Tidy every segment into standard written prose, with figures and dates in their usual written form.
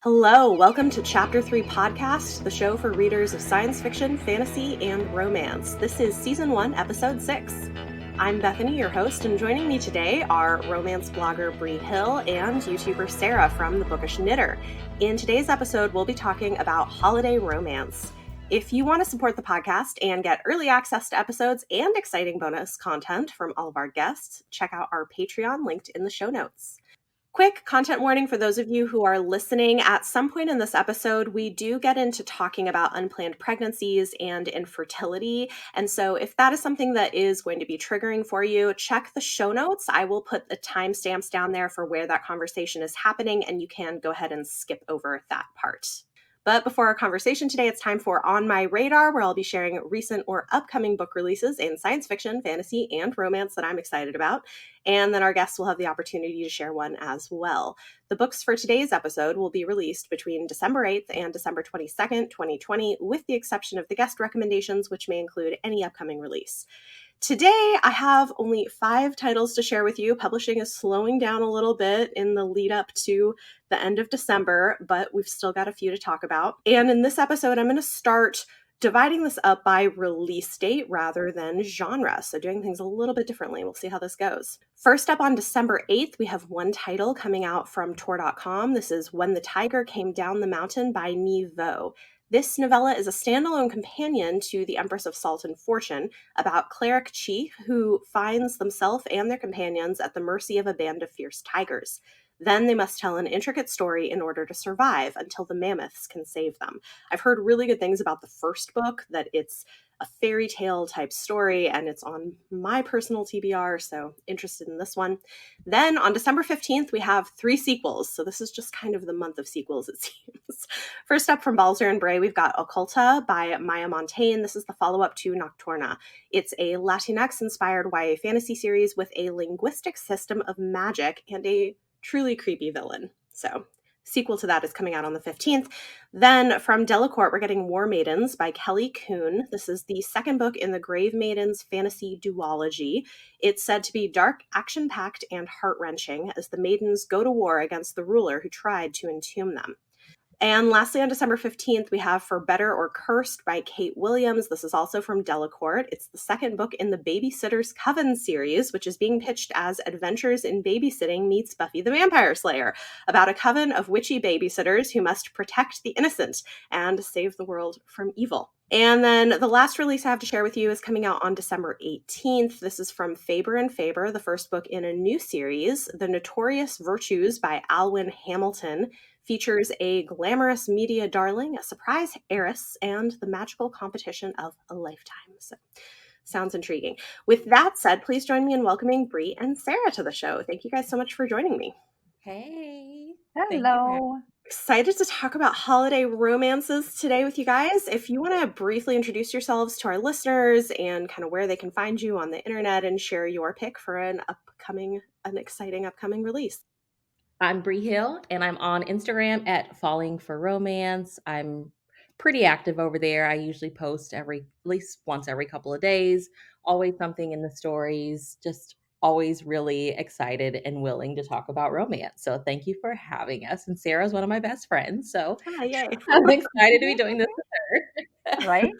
Hello, welcome to Chapter 3 Podcast, the show for readers of science fiction, fantasy, and romance. This is Season 1, Episode 6. I'm Bethany, your host, and joining me today are romance blogger Bree Hill and YouTuber Sarah from the Bookish Knitter. In today's episode, we'll be talking about holiday romance. If you want to support the podcast and get early access to episodes and exciting bonus content from all of our guests, check out our Patreon linked in the show notes. Quick content warning for those of you who are listening. At some point in this episode, we do get into talking about unplanned pregnancies and infertility. And so if that is something that is going to be triggering for you, check the show notes. I will put the timestamps down there for where that conversation is happening, and you can go ahead and skip over that part. But before our conversation today, it's time for On My Radar, where I'll be sharing recent or upcoming book releases in science fiction, fantasy, and romance that I'm excited about. And then our guests will have the opportunity to share one as well. The books for today's episode will be released between December 8th and December 22nd, 2020, with the exception of the guest recommendations, which may include any upcoming release. Today, I have only 5 titles to share with you. Publishing is slowing down a little bit in the lead up to the end of December, but we've still got a few to talk about. And in this episode, I'm going to start dividing this up by release date rather than genre, so doing things a little bit differently. We'll see how this goes. First up on December 8th, we have one title coming out from Tor.com. This is When the Tiger Came Down the Mountain by Nhi Vo. This novella is a standalone companion to The Empress of Salt and Fortune about cleric Chi, who finds themselves and their companions at the mercy of a band of fierce tigers. Then they must tell an intricate story in order to survive until the mammoths can save them. I've heard really good things about the first book, that it's a fairy tale type story, and it's on my personal TBR, so interested in this one. Then on December 15th, we have 3 sequels. So this is just kind of the month of sequels, it seems. First up from Balzer and Bray, we've got Occulta by Maya Montaigne. This is the follow-up to Nocturna. It's a Latinx-inspired YA fantasy series with a linguistic system of magic and a truly creepy villain. So sequel to that is coming out on the 15th. Then from Delacorte, we're getting War Maidens by Kelly Kuhn. This is the second book in the Grave Maidens fantasy duology. It's said to be dark, action-packed, and heart-wrenching as the maidens go to war against the ruler who tried to entomb them. And lastly, on December 15th, we have For Better or Cursed by Kate Williams. This is also from Delacorte. It's the second book in the Babysitter's Coven series, which is being pitched as Adventures in Babysitting meets Buffy the Vampire Slayer, about a coven of witchy babysitters who must protect the innocent and save the world from evil. And then the last release I have to share with you is coming out on December 18th. This is from Faber and Faber, the first book in a new series. The Notorious Virtues by Alwyn Hamilton features a glamorous media darling, a surprise heiress, and the magical competition of a lifetime. So, sounds intriguing. With that said, please join me in welcoming Bree and Sarah to the show. Thank you guys so much for joining me. Hey. Hello. Excited to talk about holiday romances today with you guys. If you want to briefly introduce yourselves to our listeners and kind of where they can find you on the internet and share your pick for an exciting upcoming release. I'm Bree Hill, and I'm on Instagram at Falling for Romance. I'm pretty active over there. I usually post at least once every couple of days. Always something in the stories. Just always really excited and willing to talk about romance. So thank you for having us. And Sarah's one of my best friends, so Yay. I'm excited to be doing this with her. Right?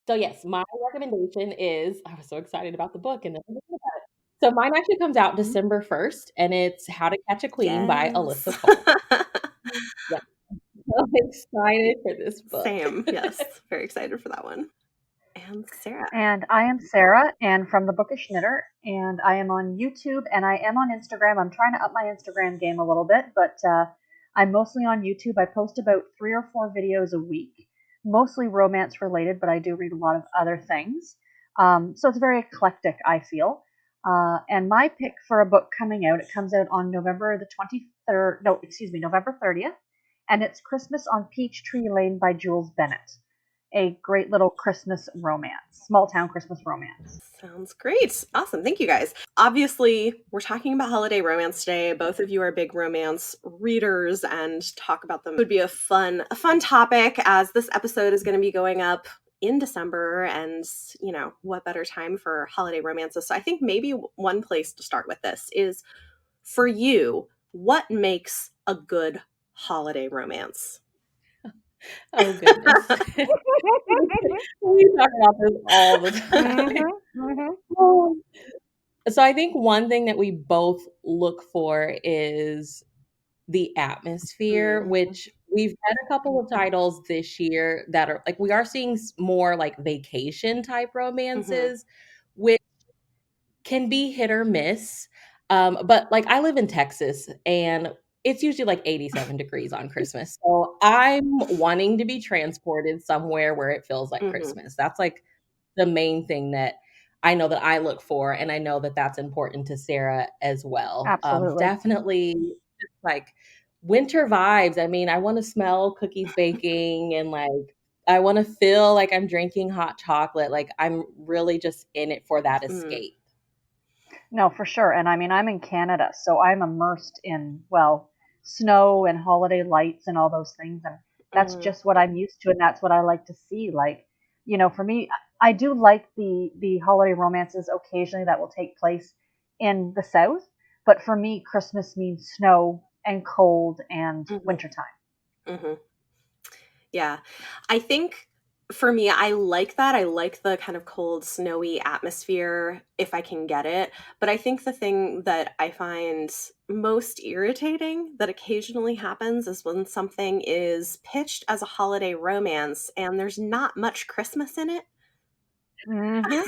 So yes, my recommendation is, I was so excited about the book and then so mine actually comes out December 1st, and it's How to Catch a Queen by Alyssa Cole. Yeah. So excited for this book. Same, yes. Very excited for that one. And Sarah. And I am Sarah, and from the Bookish Knitter, and I am on YouTube, and I am on Instagram. I'm trying to up my Instagram game a little bit, but I'm mostly on YouTube. I post about 3 or 4 videos a week, mostly romance related, but I do read a lot of other things. So it's very eclectic, I feel. And my pick for a book coming out, it comes out on November 30th, and it's Christmas on Peachtree Lane by Jules Bennett. A great little Christmas romance, small town Christmas romance. Sounds great. Awesome. Thank you guys. Obviously, we're talking about holiday romance today. Both of you are big romance readers, and talk about them would be a fun topic, as this episode is going to be going up in December, and what better time for holiday romances. So I think maybe one place to start with this is, for you, what makes a good holiday romance? Oh goodness. We talk about this all the time. So I think one thing that we both look for is the atmosphere, which we've had a couple of titles this year that are like, we are seeing more like vacation type romances, which can be hit or miss. But like, I live in Texas and it's usually like 87 degrees on Christmas. So I'm wanting to be transported somewhere where it feels like Christmas. That's like the main thing that I know that I look for. And I know that that's important to Sarah as well. Absolutely. Definitely just like winter vibes. I mean, I want to smell cookies baking and like, I want to feel like I'm drinking hot chocolate. Like I'm really just in it for that escape. No, for sure. And I mean, I'm in Canada, so I'm immersed in, well, snow and holiday lights and all those things. And that's just what I'm used to. And that's what I like to see. Like, you know, for me, I do like the holiday romances occasionally that will take place in the South. But for me, Christmas means snow and cold and wintertime. Yeah. I think for me, I like that. I like the kind of cold, snowy atmosphere if I can get it. But I think the thing that I find most irritating that occasionally happens is when something is pitched as a holiday romance and there's not much Christmas in it.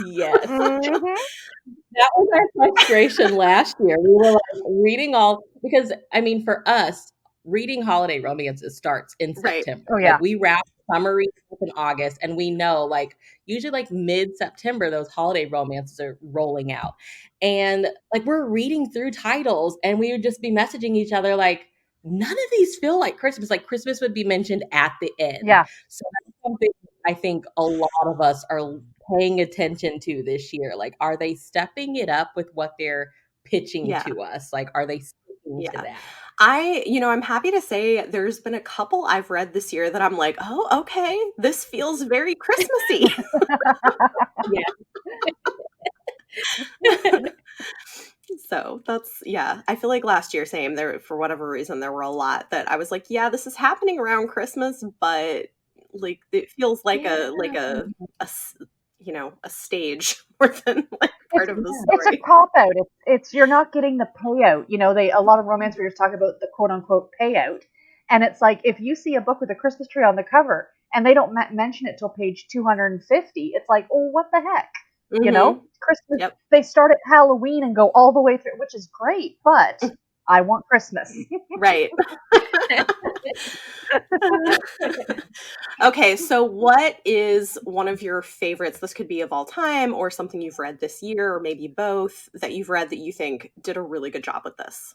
Yes. That was our frustration last year. We were like reading all, because I mean, for us, reading holiday romances starts in September. Oh, yeah. Like we wrap summer readings in August, and we know like usually like mid-September, those holiday romances are rolling out. And like we're reading through titles and we would just be messaging each other like, none of these feel like Christmas. Like Christmas would be mentioned at the end. Yeah. So that's something I think a lot of us are paying attention to this year. Like, are they stepping it up with what they're pitching to us? Like, are they sticking to that? I'm happy to say there's been a couple I've read this year that I'm like, oh, okay, this feels very Christmassy. So that's, I feel like last year, same there, for whatever reason, there were a lot that I was like, yeah, this is happening around Christmas, but like, it feels like a stage more than like part of the story. It's a cop out. It's you're not getting the payout. You know, a lot of romance readers talk about the quote unquote payout, and it's like if you see a book with a Christmas tree on the cover and they don't mention it till page 250, it's like, oh, what the heck? You know, Christmas. They start at Halloween and go all the way through, which is great, but I want Christmas. Right. Okay, so what is one of your favorites? This could be of all time or something you've read this year, or maybe both, that you've read that you think did a really good job with this.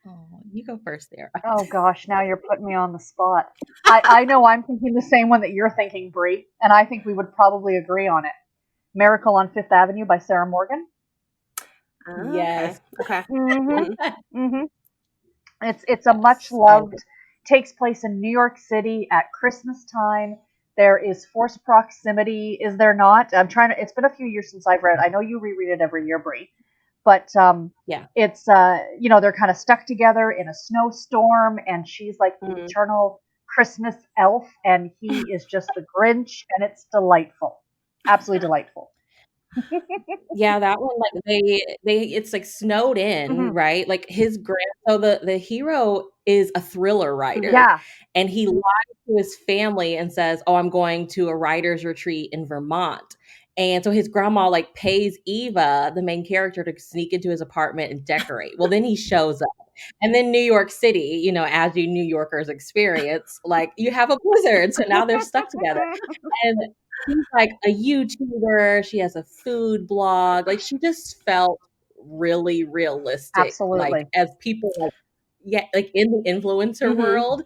Oh, you go first there. Oh gosh, now you're putting me on the spot. I know I'm thinking the same one that you're thinking, Bree, and I think we would probably agree on it. Miracle on Fifth Avenue by Sarah Morgan. Yes. Okay. It's a much loved, takes place in New York City at Christmas time. There is forced proximity, is there not? It's been a few years since I've read it. I know you reread it every year, Bree. But it's they're kind of stuck together in a snowstorm, and she's like the eternal Christmas elf, and he is just the Grinch, and it's delightful. Absolutely delightful. Yeah, that one, like it's like snowed in, right? Like so the hero is a thriller writer, and he lies to his family and says, "Oh, I'm going to a writer's retreat in Vermont." And so his grandma like pays Eva, the main character, to sneak into his apartment and decorate. Well, then he shows up. And then New York City, as you New Yorkers experience, like you have a blizzard. So now they're stuck together. And she's like a YouTuber. She has a food blog. Like she just felt really realistic. Absolutely. Like as people like in the influencer world.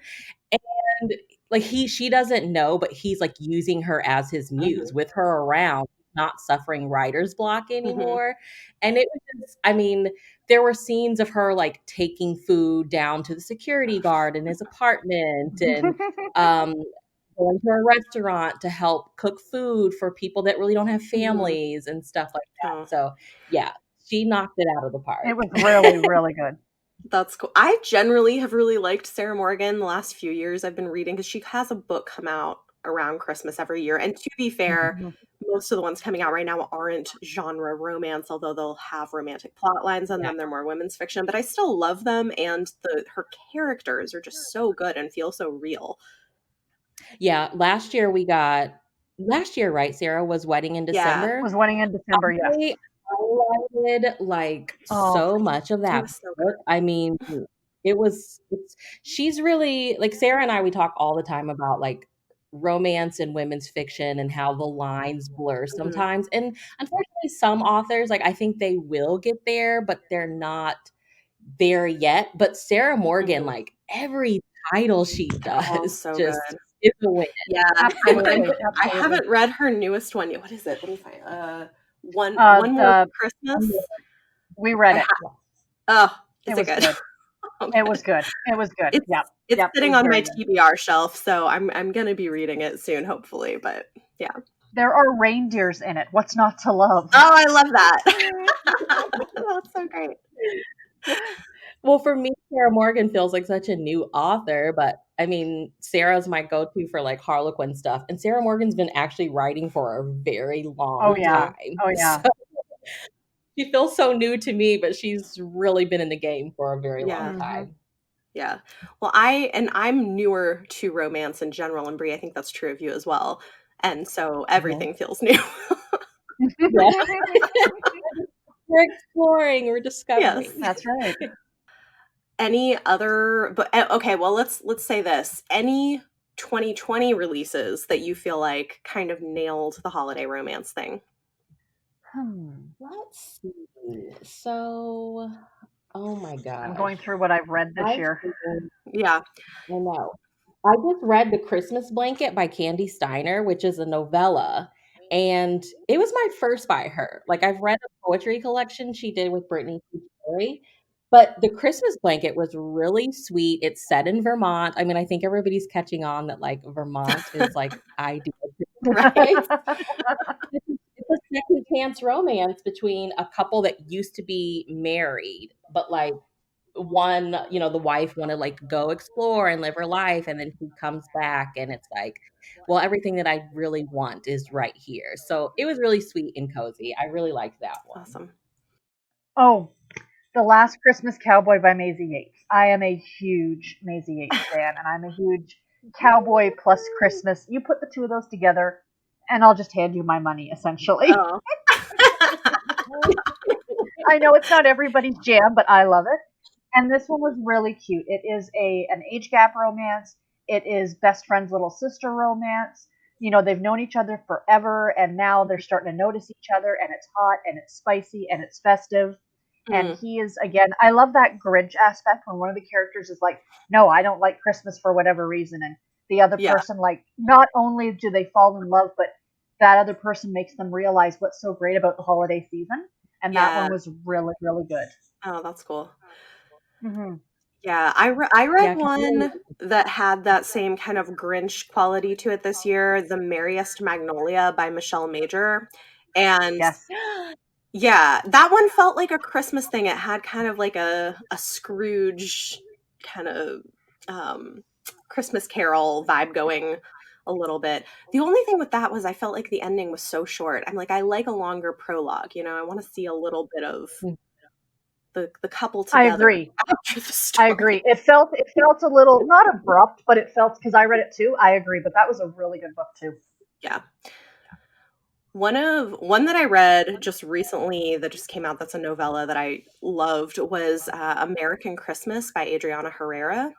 And like she doesn't know, but he's like using her as his muse with her around, not suffering writer's block anymore. And it was just, I mean, there were scenes of her like taking food down to the security guard in his apartment and going to a restaurant to help cook food for people that really don't have families and stuff like that. So yeah, she knocked it out of the park. It was really, really good. That's cool. I generally have really liked Sarah Morgan the last few years I've been reading, because she has a book come out around Christmas every year. And to be fair, most of the ones coming out right now aren't genre romance, although they'll have romantic plot lines in them. They're more women's fiction, but I still love them, and her characters are just so good and feel so real. Yeah, last year, right, Sarah, was Wedding in December. Was Wedding in December, yes. I highlighted like so much of that was so book. I mean, she's really like Sarah and I, we talk all the time about like romance and women's fiction and how the lines blur sometimes. And unfortunately, some authors, like I think they will get there, but they're not there yet. But Sarah Morgan, like every title she does so just good. is a win. Yeah, Absolutely. I haven't read her newest one yet. What is it? Let me find one more Christmas. We read it. Oh, is it good? Okay. It was good. It was good. It's sitting on my TBR shelf, so I'm gonna be reading it soon, hopefully. But yeah, there are reindeers in it. What's not to love? Oh, I love that. That's so great. Well, for me, Sarah Morgan feels like such a new author, but I mean, Sarah's my go-to for like Harlequin stuff, and Sarah Morgan's been actually writing for a very long time. Oh yeah. So, she feels so new to me, but she's really been in the game for a very long time. Yeah. Well, I'm newer to romance in general, and Bree, I think that's true of you as well. And so everything feels new. We're exploring, we're discovering. Yes, that's right. Any other, but okay, well, let's say this. Any 2020 releases that you feel like kind of nailed the holiday romance thing? Let's see. So, oh my god, I'm going through what I've read this year. Yeah, I know. I just read The Christmas Blanket by Candy Steiner, which is a novella, and it was my first by her. Like I've read a poetry collection she did with Brittany Perry, but The Christmas Blanket was really sweet. It's set in Vermont. I mean, I think everybody's catching on that like Vermont is like ideal, right? It's a second chance romance between a couple that used to be married, but like one, you know, the wife wanted like go explore and live her life, and then he comes back and it's like, well, everything that I really want is right here. So it was really sweet and cozy. I really liked that one. Awesome. Oh, The Last Christmas Cowboy by Maisie Yates. I am a huge Maisie Yates fan, and I'm a huge cowboy plus Christmas. You put the two of those together, and I'll just hand you my money, essentially. Oh. I know it's not everybody's jam, but I love it. And this one was really cute. It is an age gap romance. It is best friend's little sister romance. You know, they've known each other forever, and now they're starting to notice each other, and it's hot, and it's spicy, and it's festive. And he is, again, I love that Grinch aspect when one of the characters is like, no, I don't like Christmas for whatever reason. And the other person, like, not only do they fall in love, but that other person makes them realize what's so great about the holiday season. And that one was really, really good. Oh, that's cool. Mm-hmm. Yeah, I read one that had that same kind of Grinch quality to it this year, The Merriest Magnolia by Michelle Major. And yeah, that one felt like a Christmas thing. It had kind of like a Scrooge kind of Christmas Carol vibe going a little bit. The only thing with that was I felt like the ending was so short. I'm like, I like a longer prologue, you know, I want to see a little bit of the couple together. I agree. I agree. It felt a little not abrupt, but it felt, because I read it too. I agree, but that was a really good book too. Yeah. One that I read just recently that just came out that's a novella that I loved was American Christmas by Adriana Herrera.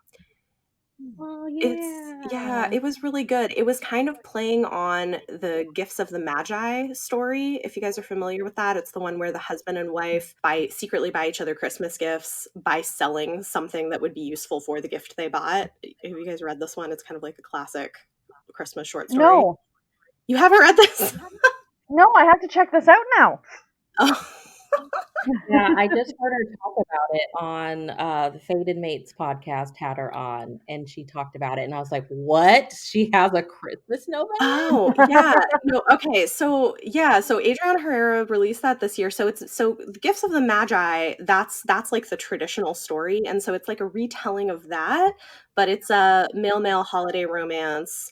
Oh yeah. It was really good. It was kind of playing on the Gifts of the Magi story. If you guys are familiar with that, it's the one where the husband and wife secretly buy each other Christmas gifts by selling something that would be useful for the gift they bought. Have you guys read this one? It's kind of like a classic Christmas short story. No. You haven't read this? No, I have to check this out now. Oh. Yeah, I just heard her talk about it on the Fated Mates podcast, had her on, and she talked about it, and I was like, what? She has a Christmas novella? Oh, yeah. No, okay. So Adriana Herrera released that this year. So The Gifts of the Magi, that's like the traditional story. And so it's like a retelling of that, but it's a male holiday romance.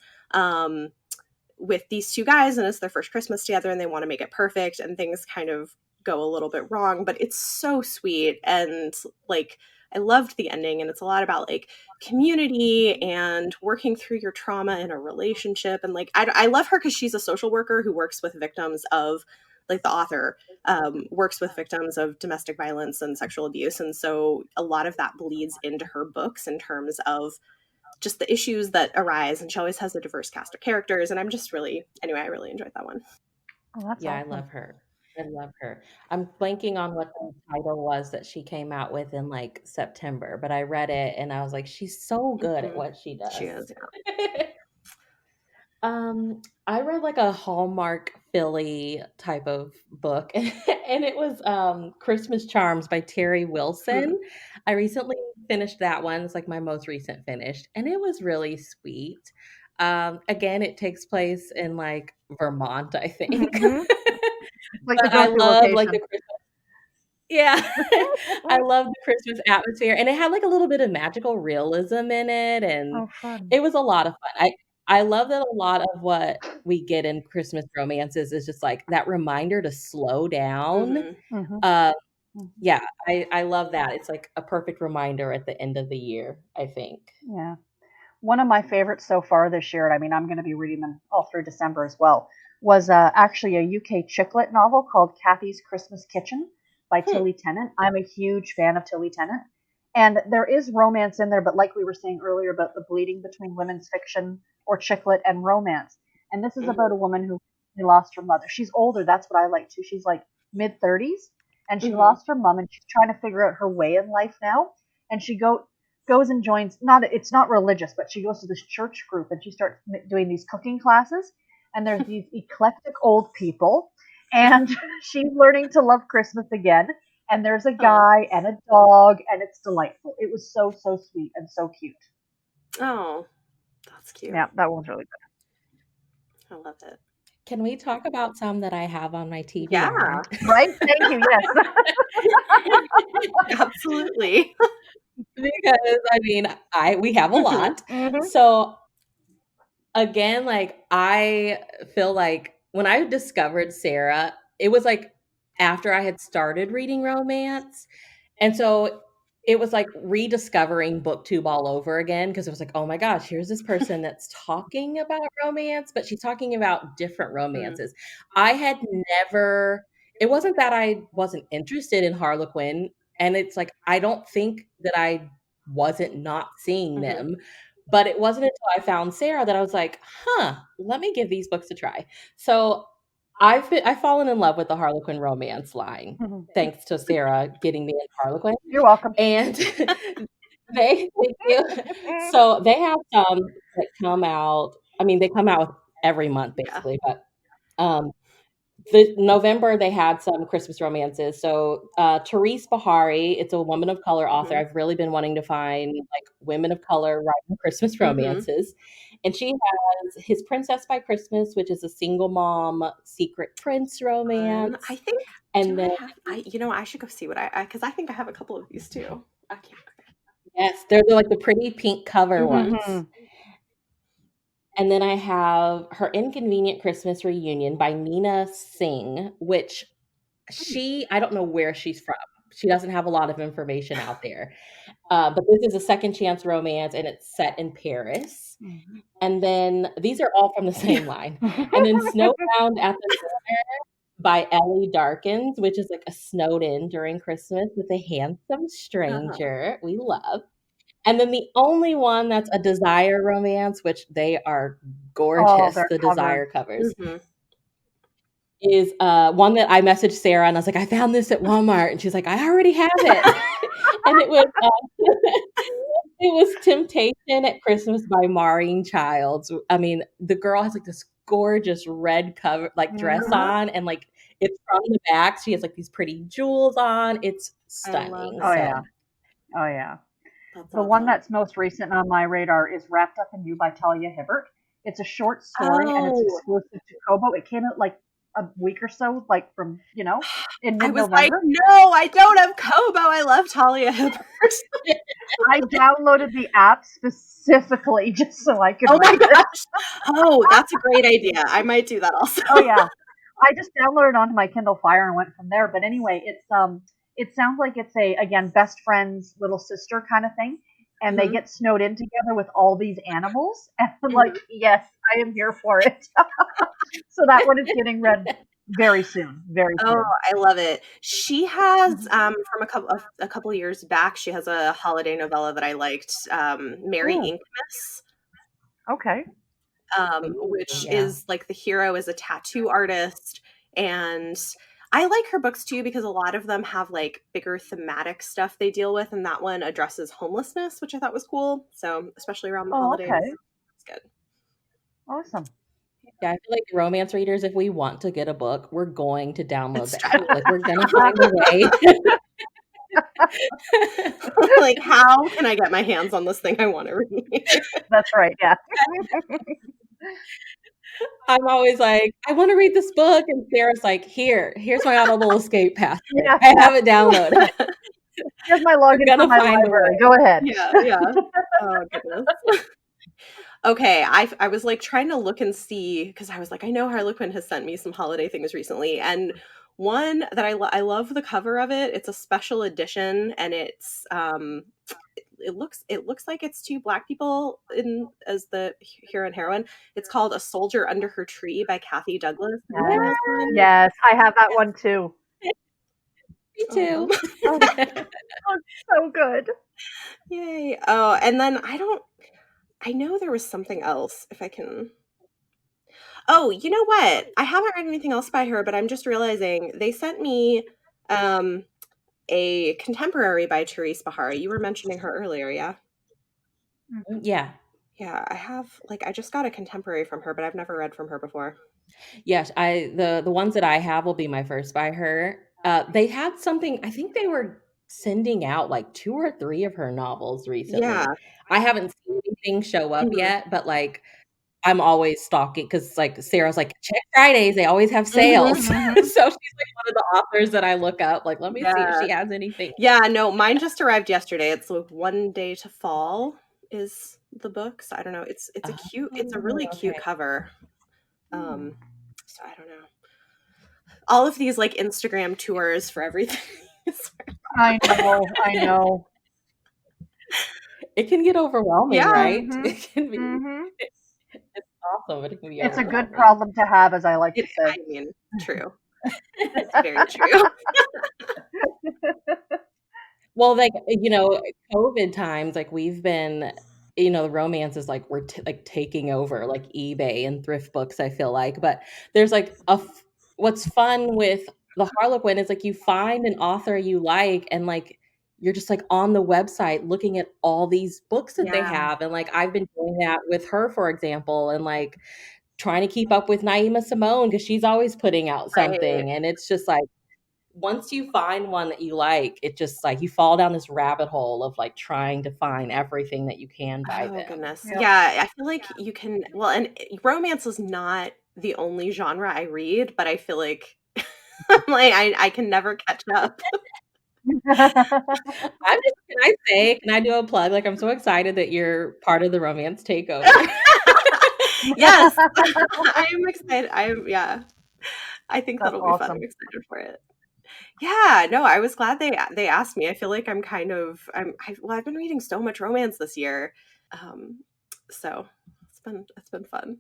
With these two guys, and it's their first Christmas together, and they want to make it perfect, and things kind of go a little bit wrong, but it's so sweet. And like, I loved the ending, and it's a lot about like community and working through your trauma in a relationship. And like, I love her because she's a social worker who works with victims of, like, the author works with victims of domestic violence and sexual abuse, and so a lot of that bleeds into her books in terms of just the issues that arise, and she always has a diverse cast of characters, and I really enjoyed that one. Oh, that's Yeah, awesome. I love her. I love her. I'm blanking on what the title was that she came out with in like September, but I read it and I was like, she's so good at what she She does. is, yeah. I read like a Hallmark Philly type of book, and it was Christmas Charms by Terry Wilson. I recently finished that one. It's like my most recent finish, and it was really sweet. Again, it takes place in like Vermont, I think. Like the But I go-to love like location. the Christmas. Yeah, I love the Christmas atmosphere, and it had like a little bit of magical realism in it, and Oh, fun. it was a lot of fun. I love that a lot of what we get in Christmas romances is just like that reminder to slow down. Uh, yeah, I love that. It's like a perfect reminder at the end of the year, I think. Yeah. One of my favorites so far this year, and I mean, I'm going to be reading them all through December as well, was actually a UK chick lit novel called Kathy's Christmas Kitchen by Tilly Tennant. I'm a huge fan of Tilly Tennant. And there is romance in there, but like we were saying earlier about the bleeding between women's fiction or chick lit and romance. And this is about a woman who lost her mother. She's older. That's what I like too. She's like mid 30s, and she lost her mom, and she's trying to figure out her way in life now. And she goes and joins, it's not religious, but she goes to this church group, and she starts doing these cooking classes, and there's these eclectic old people, and she's learning to love Christmas again, and there's a guy and a dog, and it's delightful. It was so sweet and so cute. Oh, that's cute. Yeah, that one's really good. I love it. Can we talk about some that I have on my TBR? Yeah. Right? Thank you. Yes. Absolutely. Because I mean, we have a lot. So again, like I feel like when I discovered Sarah, it was like after I had started reading romance. And so it was like rediscovering BookTube all over again, because it was like, oh my gosh, here's this person that's talking about romance, but she's talking about different romances. I had never, it wasn't that I wasn't interested in Harlequin, and it's like, I don't think that I wasn't not seeing them, but it wasn't until I found Sarah that I was like, let me give these books a try. So I've fallen in love with the Harlequin romance line, thanks to Sarah getting me in Harlequin. You're welcome. And thank you. So they have some that come out. I mean, they come out every month basically, but the November they had some Christmas romances. So Therese Bahari, it's a woman of color author. I've really been wanting to find like women of color writing Christmas romances. And she has His Princess by Christmas, which is a single mom secret prince romance. I think, and then I should go see what because I think I have a couple of these too. I can't. Yes, they're like the pretty pink cover ones. And then I have Her Inconvenient Christmas Reunion by Nina Singh, which I don't know where she's from. She doesn't have a lot of information out there. But this is a second chance romance, and it's set in Paris. And then these are all from the same line. And then Snowbound at the Corner by Ellie Darkins, which is like a snowed in during Christmas with a handsome stranger we love. And then the only one that's a desire romance, which they are gorgeous, the desire covers, is one that I messaged Sarah, and I was like, I found this at Walmart. And she's like, I already have it. And it was Temptation at Christmas by Maureen Childs. I mean, the girl has like this gorgeous red cover like dress Mhm. on, and like it's from the back. She has like these pretty jewels on. It's I love stunning. it. Oh So yeah. Oh yeah. That's The one awesome. that's most recent on my radar is Wrapped Up in You by Talia Hibbert. It's a short story and it's Oh, exclusive to Kobo. It came out like a week or so, like from, in I was like, mid-November. no, I don't have Kobo. I love Talia Hibbert. I downloaded the app specifically just so I could Oh my read it. gosh. Oh, that's a great idea. I might do that also. Oh yeah. I just downloaded it onto my Kindle Fire and went from there. But anyway, it sounds like it's a, again, best friend's little sister kind of thing. And they Mhm. get snowed in together with all these animals. And I'm Mhm. like, yes, I am here for it. So that one is getting read very soon. Very Oh, soon. I love it. She has Mhm. from a couple of years back, she has a holiday novella that I liked, Mary Oh, Inkmas, okay. ooh, which yeah. is like the hero is a tattoo artist. And I like her books too because a lot of them have like bigger thematic stuff they deal with, and that one addresses homelessness, which I thought was cool. So, especially around the Oh, holidays, okay. it's good. Awesome. Yeah, I feel like romance readers, if we want to get a book, we're going to download It's the true. app. Like we're gonna find a way. Like, how can I get my hands on this thing I want to read? That's right. Yeah. I'm always like, I want to read this book, and Sarah's like, here's my Audible escape password. Yeah. I have it downloaded. Here's my We're login for gonna my find a way. library. Go ahead. Yeah. Oh, goodness. Okay, I was like trying to look and see because I was like, I know Harlequin has sent me some holiday things recently, and one that I love the cover of it. It's a special edition, and it's it looks like it's two Black people in as the hero and heroine. It's called A Soldier Under Her Tree by Kathy Douglas. Have you seen Yes. this one? Yes. I have that one too. Me Oh, too. Oh, so good. yay! Oh, and then I know there was something else. If I can. Oh, you know what? I haven't read anything else by her, but I'm just realizing they sent me um, a contemporary by Therese Bahari. You were mentioning her earlier, yeah? Yeah. Yeah, I have I just got a contemporary from her, but I've never read from her before. Yes, the ones that I have will be my first by her. They had something, I think they were sending out like 2 or 3 of her novels Yeah. recently. I haven't seen anything show up Mhm. yet, but like I'm always stalking because like Sarah's like, check Fridays, they always have Mhm. sales. Mhm. So she's like one of the authors that I look up, like, let me see if Yeah. she has anything. Yeah, no, mine just arrived yesterday. It's like One Day to Fall is the book. So I don't know. It's a Oh, really cute okay. cover. So I don't know. All of these like Instagram tours for everything. I know. I know. It can get overwhelming, Yeah. right? Mhm. It can be Mhm. it's awesome, but it can be It's a good overwhelming. problem to have, as I like to I say. mean, true. It's very true. Well, like, COVID times, like we've been, the romance is like we're like taking over like eBay and thrift books, I feel like. But there's like what's fun with the Harlequin is like you find an author you like and like you're just like on the website looking at all these books that they Yeah, have. And like I've been doing that with her, for example, and like trying to keep up with Naima Simone because she's always putting out right. something. And it's just like once you find one that you like, it just like you fall down this rabbit hole of like trying to find everything that you can by Oh them. goodness. Yep. Yeah, I feel like you can and romance is not the only genre I read, but I feel like I'm like I can never catch up. Can I do a plug? Like I'm so excited that you're part of the romance takeover. Yes. I am excited. Yeah. I think That's that'll be fun. I'm awesome. excited for it. Yeah, no, I was glad they asked me. I feel like I've been reading so much romance this year. So it's been fun.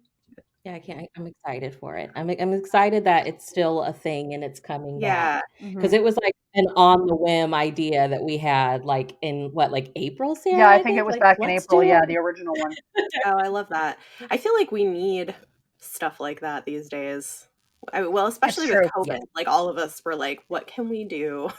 Yeah, I'm excited for it. I'm excited that it's still a thing and it's coming Yeah. back. Because Mhm. it was like an on the whim idea that we had like in what, like April, Yeah, Sarah, I I think it think? was Like, back in let's April. do Yeah, it. the original one. Oh, I love that. I feel like we need stuff like that these days. Well, It's especially with true. Yeah. COVID. Like all of us were like, what can we do?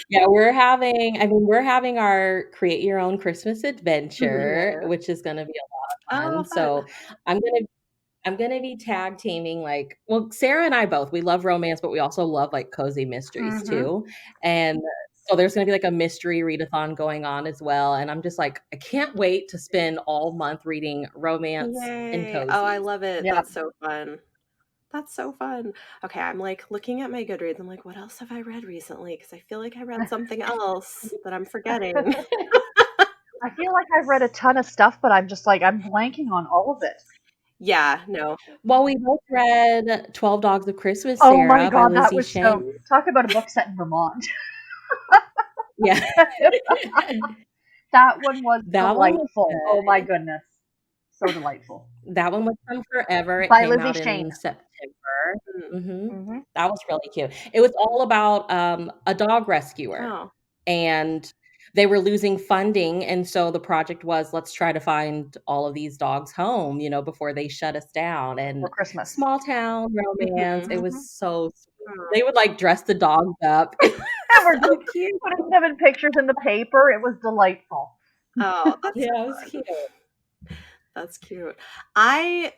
Yeah, we're having our create your own Christmas adventure, Yeah. which is gonna be a lot of Oh, fun. fun. So I'm gonna be tag teaming well, Sarah and I both, we love romance, but we also love like cozy mysteries too. And so there's gonna be like a mystery readathon going on as well. And I'm just like, I can't wait to spend all month reading romance and Yay. Oh, I cozies. love it. Yeah. That's so fun. That's so fun. Okay, I'm like looking at my Goodreads. I'm like, what else have I read recently? Because I feel like I read something else that I'm forgetting. I feel like I've read a ton of stuff, but I'm just like, I'm blanking on all of it. Yeah, no. Well, we both read 12 Dogs of Christmas, Oh my Sarah, by god, that Lizzie was Shane. so. Talk about a book set in Vermont. Yeah. That one was That one was delightful. good. Oh my goodness. So delightful. That one was from Forever. It By came Lizzie out Shane. in September. Mm-hmm. That was really cute. It was all about a dog rescuer, Oh, and they were losing funding, and so the project was, let's try to find all of these dogs home, before they shut us down. And For Christmas. small town romance. It Mhm. was so sweet. oh. They would like dress the dogs up. It was And we're so just cute. putting them in pictures in the paper. It was delightful. Oh, that's Yeah, so it was fun. cute. That's cute.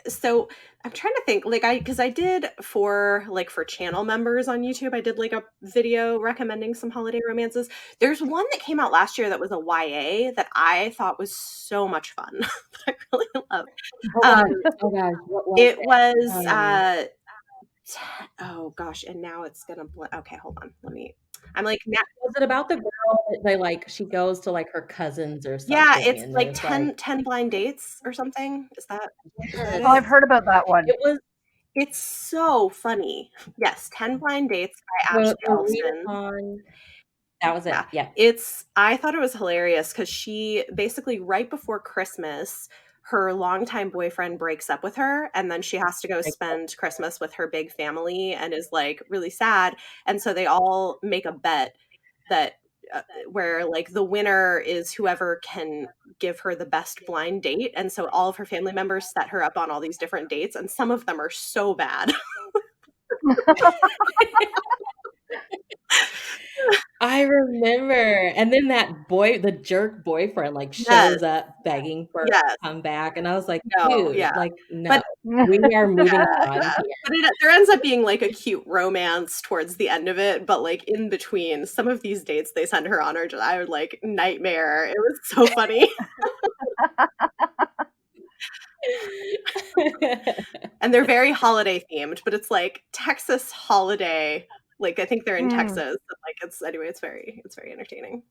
So I'm trying to think, because I did for channel members on YouTube, I did like a video recommending some holiday romances. There's one that came out last year that was a YA that I thought was so much fun. That I really loved. What Um, was it? Oh gosh, what was it it? was oh gosh, and now it's gonna okay, hold on. I'm like now, Was it about the girl that she goes to like her cousins or yeah, something, it's and like there's 10 blind dates or something. Is that yes, Oh, I've it? heard about that one. it was It's so funny. Yes, 10 Blind Dates by the Ashley Olsen. readathon. That was Yeah, it. Yeah. I thought it was hilarious because she basically right before Christmas, her longtime boyfriend breaks up with her, and then she has to go spend Christmas with her big family and is like really sad. And so they all make a bet that where like the winner is whoever can give her the best blind date. And so all of her family members set her up on all these different dates, and some of them are so bad. I remember. And then the jerk boyfriend, Yes. shows up begging for her Yes. to come back. And I was like, No, dude, yeah. no, But we are moving on yeah. here. But there ends up being like a cute romance towards the end of it. But like in between, some of these dates they send her on are just, I would like nightmare. It was so funny. And they're very holiday themed, but it's like Texas holiday. Like I think they're in Texas. And like it's very entertaining.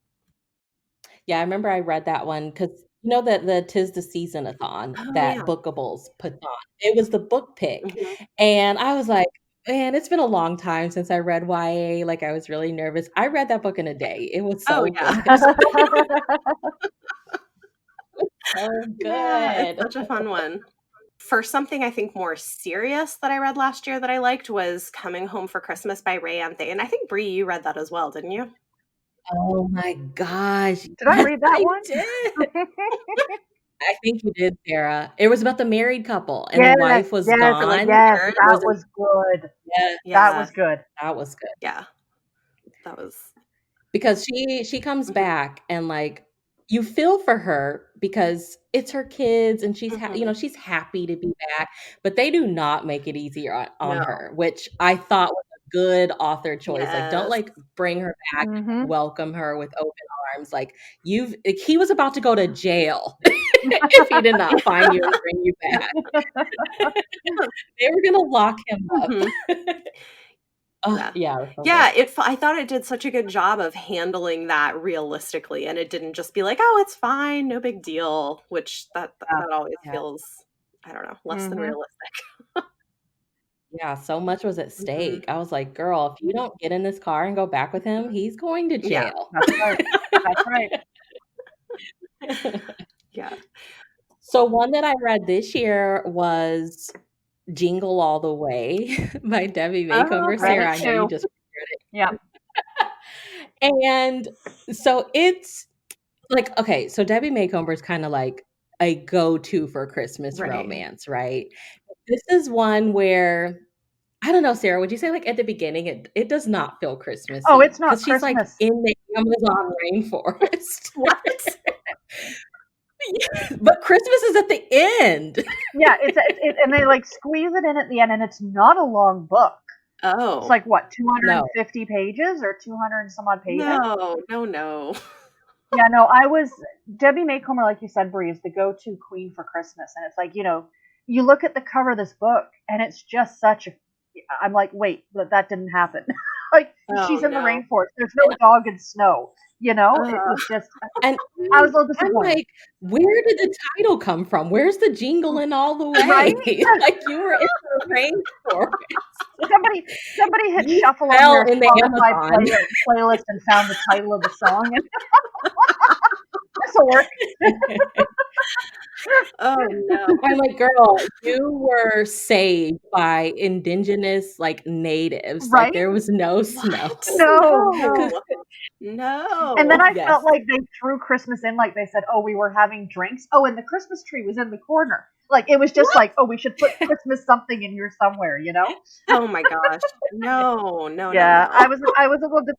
Yeah, I remember I read that one because the Tis the Season-a-thon Oh that yeah. Bookables puts on. It was the book pick. Mhm. And I was like, man, it's been a long time since I read YA. Like I was really nervous. I read that book in a day. It was Oh so yeah. good. So Yeah, it's good. such a fun one. For something I think more serious that I read last year that I liked was Coming Home for Christmas by Ray Anthony. And I think Bree, you read that as well, didn't you? Oh my gosh. Did I Yes, read that I one? did. I think you did, Sarah. It was about the married couple and Yes, the wife was yes, gone. yes, Hibbert? that was good. Yes, Yeah. That was good. that was good. Yeah. That was Because she comes Mhm. back and you feel for her because it's her kids and she's Mhm. she's happy to be back, but they do not make it easier on No. her, which I thought was a good author choice. Don't Yes. bring her back, Mhm. welcome her with open arms. He was about to go to jail if he did not find you and bring you back. They were gonna lock him up. Mhm. Oh, Yeah. it was so Yeah, good. I thought it did such a good job of handling that realistically, and it didn't just be like, "Oh, it's fine, no big deal," which that always Yeah. feels, I don't know, less than Mhm. realistic. Yeah, so much was at Mhm. stake. I was like, "Girl, if you don't get in this car and go back with him, he's going to Yeah. jail." That's right. That's right. Yeah. So one that I read this year was Jingle All the Way by Debbie Maycomber. Read Sarah, it I know you too. just read Yeah. it. And so it's okay, so Debbie Maycomber is kinda like a go-to for Christmas Right. romance, right? This is one where I don't know, Sarah, would you say like at the beginning it does not feel Christmassy? Oh, it's not Because she's like Christmas. in the Amazon rainforest. What? But Christmas is at the end. Yeah, and they like squeeze it in at the end, and it's not a long book. Oh. It's like what, 250 pages or 200 and some odd pages? No. Yeah, no, Debbie Maycomer, like you said, Bree, is the go-to queen for Christmas. And it's like, you look at the cover of this book and it's just I'm like, wait, that didn't happen. Like, she's in the rainforest. There's no dog and snow, It was just, and I was a little disappointed. I'm like, where did the title come from? Where's the jingle in all the way? Right? Like, you were in the rainforest. Somebody hit shuffle on their Spotify playlist and found the title of the song. This'll work. Oh no. I'm like, girl, you were saved by indigenous natives. Right? Like there was no snow. No. And then I felt like they threw Christmas in, like they said, oh, we were having drinks. Oh, and the Christmas tree was in the corner. Like it was just like, oh, we should put Christmas something in here somewhere, Oh my gosh. No. Yeah, I was a little bit.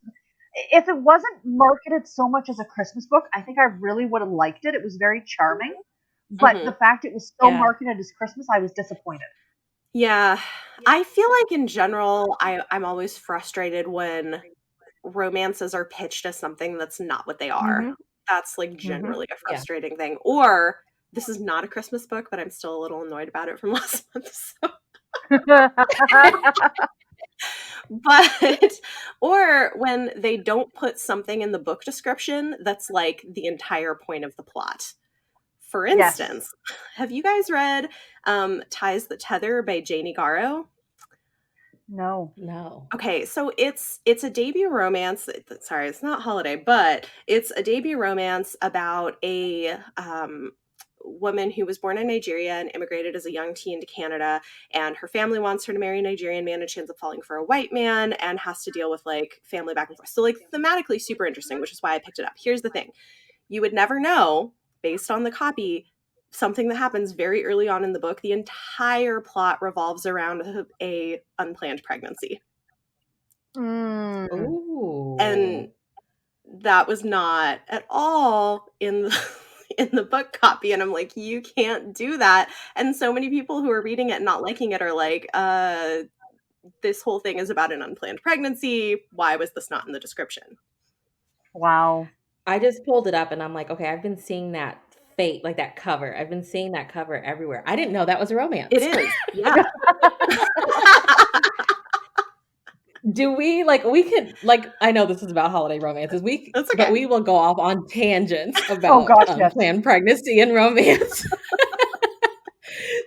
If it wasn't marketed so much as a Christmas book, I think I really would have liked it. It was very charming. But the fact it was so marketed as Christmas, I was disappointed. Yeah. I feel like in general, I'm always frustrated when romances are pitched as something that's not what they are. Mm-hmm. That's generally a frustrating thing. Or this is not a Christmas book, but I'm still a little annoyed about it from last month. So. But, or when they don't put something in the book description that's like the entire point of the plot. For instance, have you guys read Ties That Tether by Janie Garrow? No. Okay, so it's a debut romance. Sorry, it's not holiday, but it's a debut romance about a woman who was born in Nigeria and immigrated as a young teen to Canada, and her family wants her to marry a Nigerian man, and she ends up falling for a white man and has to deal with family back and forth. So thematically super interesting, which is why I picked it up. Here's the thing. You would never know, based on the copy, something that happens very early on in the book. The entire plot revolves around a unplanned pregnancy. Ooh. And that was not at all in the book copy, and I'm like, you can't do that. And so many people who are reading it and not liking it are like, this whole thing is about an unplanned pregnancy. Why was this not in the description? Wow. I just pulled it up and I'm like, okay, I've been seeing that that cover. I've been seeing that cover everywhere. I didn't know that was a romance. It is. Yeah. Do we we could I know this is about holiday romances. That's okay. But we will go off on tangents about unplanned pregnancy and romance.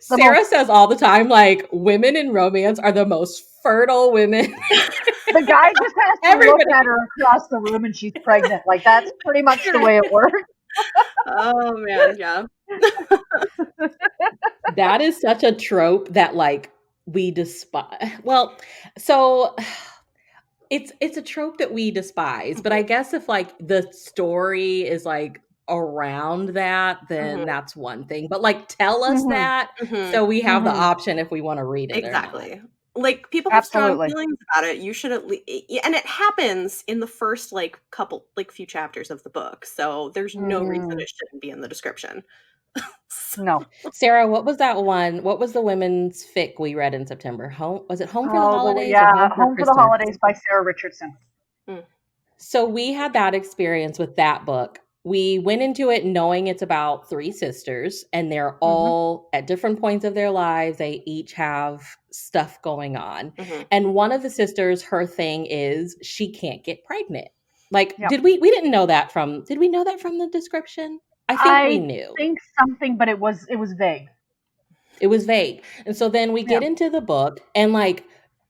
Sarah says all the time, women in romance are the most fertile women. The guy just has to look at her across the room and she's pregnant. That's pretty much the way it works. Oh man, yeah. That is such a trope that we despise. Well, so it's a trope that we despise, but I guess if the story is around that, then that's one thing. But tell us that so we have the option if we want to read it. Exactly. People have strong feelings about it. You should at least, and it happens in the first couple few chapters of the book. So there's no reason it shouldn't be in the description. No. Sarah, what was that one? What was the women's fic we read in September? Was it Home for the Holidays? Yeah, Home for the Holidays by Sarah Richardson. So we had that experience with that book. We went into it knowing it's about three sisters, and they're all at different points of their lives. They each have stuff going on. And one of the sisters, her thing is she can't get pregnant. Did we didn't know that did we know that from the description? I think we knew. I think something, but it was vague. It was vague. And so then we get into the book, and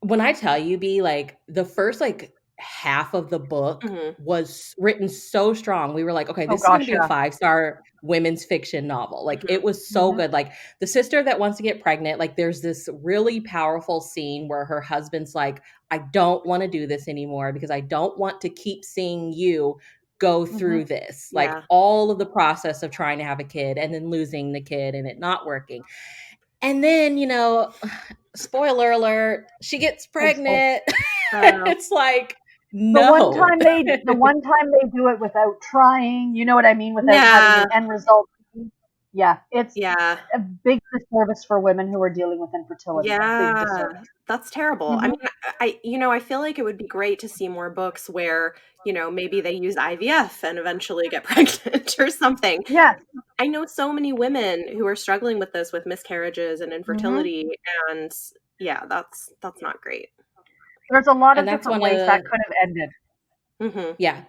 when I tell you, the first half of the book was written so strong. We were like, okay, this is going to be a 5-star women's fiction novel. It was so good. The sister that wants to get pregnant, there's this really powerful scene where her husband's like, I don't want to do this anymore because I don't want to keep seeing you go through this, all of the process of trying to have a kid and then losing the kid and it not working. And then, spoiler alert, she gets pregnant. Oh. It's like, The one no. time they do it without trying, you know what I mean, without having an end result. Yeah, it's Yeah. a big disservice for women who are dealing with infertility. A big Yeah, disservice. that's terrible. I mean, I feel like it would be great to see more books where, maybe they use IVF and eventually get pregnant or something. Yeah. I know so many women who are struggling with this, with miscarriages and infertility, and yeah, that's not great. There's a lot of And that's different one ways of that could have ended. Yeah.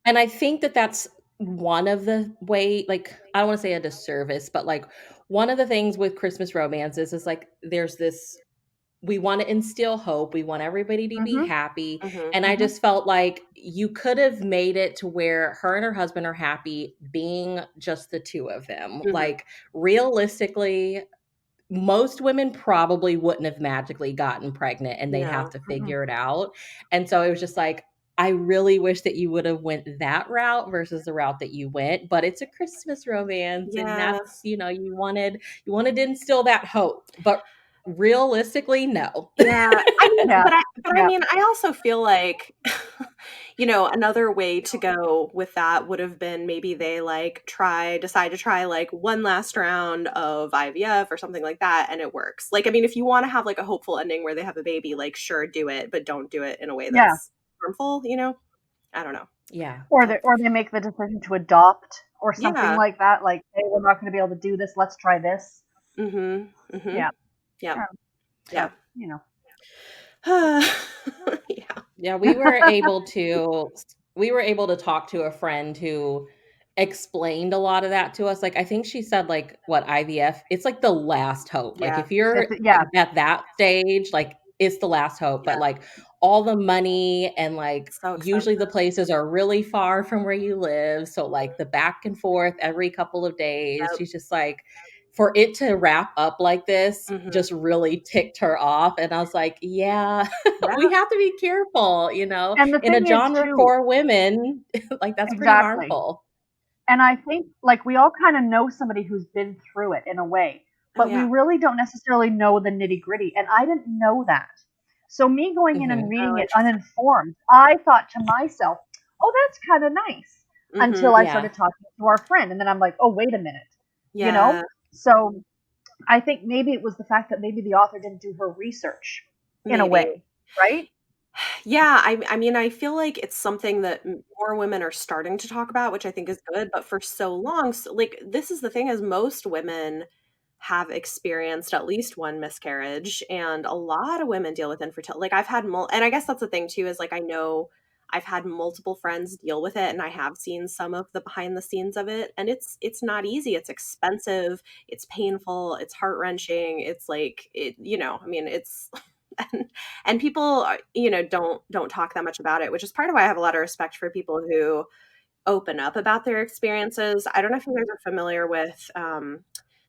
And I think that that's one of the way, like, I don't want to say a disservice, but like one of the things with Christmas romances is like there's this, we want to instill hope. We want everybody to be happy. And I just felt like you could have made it to where her and her husband are happy being just the two of them. Like, realistically, most women probably wouldn't have magically gotten pregnant and they'd have to figure it out. And so it was just like, I really wish that you would have went that route versus the route that you went, but it's a Christmas romance and that's, you wanted to instill that hope, but realistically, no. Yeah. I mean, I also feel like, another way to go with that would have been maybe they decide to try like one last round of IVF or something like that, and it works. Like, I mean, if you want to have like a hopeful ending where they have a baby, like, sure, do it, but don't do it in a way that's harmful, I don't know. Yeah. Or they make the decision to adopt or something like that. Like, hey, we're not going to be able to do this. Let's try this. Yeah. Yeah. So, Yeah, we were able to talk to a friend who explained a lot of that to us. Like, I think she said, like, what, IVF, it's like the last hope. Like, if you're at that stage, like, it's the last hope. But like all the money and like usually the places are really far from where you live. So like the back and forth every couple of days, she's just like, for it to wrap up like this just really ticked her off. And I was like, yeah. We have to be careful, And in a genre for women, like that's pretty harmful. And I think like we all kind of know somebody who's been through it in a way, but we really don't necessarily know the nitty gritty. And I didn't know that. So me going in and reading it uninformed, I thought to myself, oh, that's kind of nice, until I started talking to our friend. And then I'm like, oh, wait a minute, So I think maybe it was the fact that maybe the author didn't do her research in a way, right? Yeah, I mean, I feel like it's something that more women are starting to talk about, which I think is good, but for so long, like, this is the thing, is most women have experienced at least one miscarriage, and a lot of women deal with infertility. Like, I've had and I guess that's the thing too, is like, I know I've had multiple friends deal with it, and I have seen some of the behind the scenes of it, and it's not easy. It's expensive, it's painful, it's heart-wrenching. It's like, I mean, it's and people, don't talk that much about it, which is part of why I have a lot of respect for people who open up about their experiences. I don't know if you guys are familiar with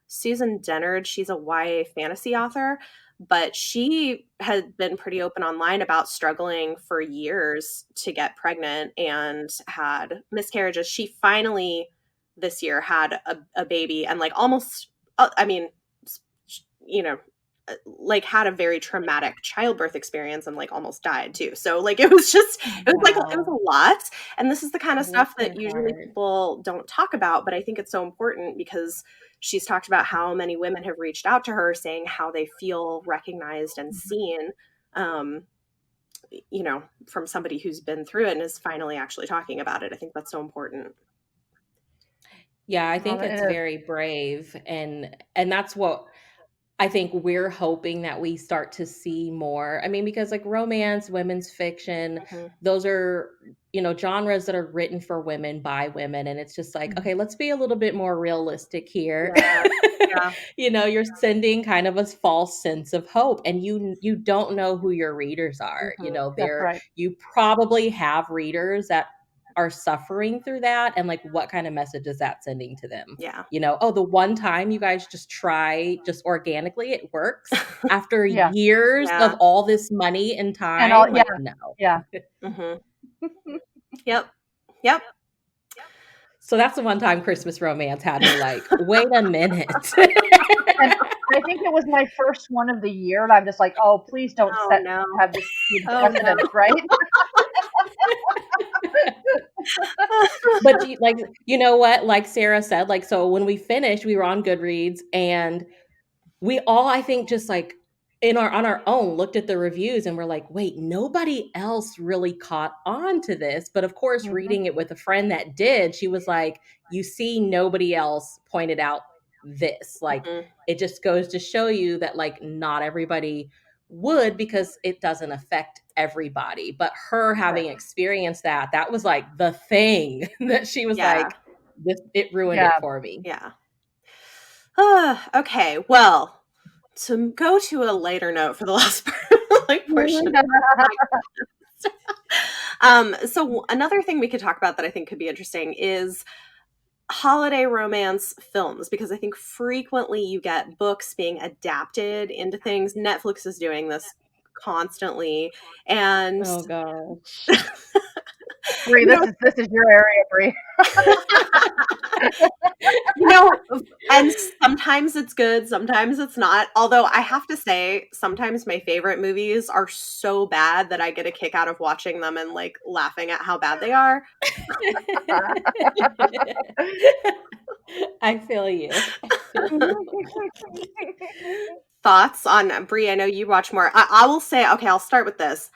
Susan Dennard. She's a YA fantasy author, but she had been pretty open online about struggling for years to get pregnant and had miscarriages. She finally this year had a baby, and like almost, I mean, like had a very traumatic childbirth experience and like almost died too. So like it was a lot. And this is the kind of stuff that usually people don't talk about, but I think it's so important because she's talked about how many women have reached out to her saying how they feel recognized and seen, from somebody who's been through it and is finally actually talking about it. I think that's so important. Yeah, I think it's very brave, and that's what I think we're hoping that we start to see more. I mean, because like romance, women's fiction, those are, genres that are written for women by women. And it's just like, okay, let's be a little bit more realistic here. Yeah. You're sending kind of a false sense of hope, and you don't know who your readers are. You probably have readers that are suffering through that, and like what kind of message is that sending to them? The one time you guys just try just organically, it works after years of all this money and time, and no. Yep. So that's the one time Christmas romance had me like, wait a minute. I think it was my first one of the year, and I'm just like, oh, please don't Oh no. have this be the Oh, precedent, no. right? But you know what? Like Sarah said, like, so when we finished, we were on Goodreads, and we all, I think, just like on our own looked at the reviews and we're like, wait, nobody else really caught on to this. But of course, reading it with a friend that did, she was like, you see, nobody else pointed out this. Like, Mhm. it just goes to show you that like not everybody would, because it doesn't affect everybody. But her having experienced that was like the thing that she was Yeah. like, it ruined Yeah. it for me. Yeah. Okay, well, to go to a lighter note for the last portion of the podcast. So another thing we could talk about that I think could be interesting is holiday romance films, because I think frequently you get books being adapted into things. Netflix is doing this constantly, and Oh gosh. Bree, this is your area, Bree. And sometimes it's good, sometimes it's not. Although I have to say, sometimes my favorite movies are so bad that I get a kick out of watching them and like laughing at how bad they are. I feel you. Thoughts on Bree? I know you watch more. I will say, okay, I'll start with this.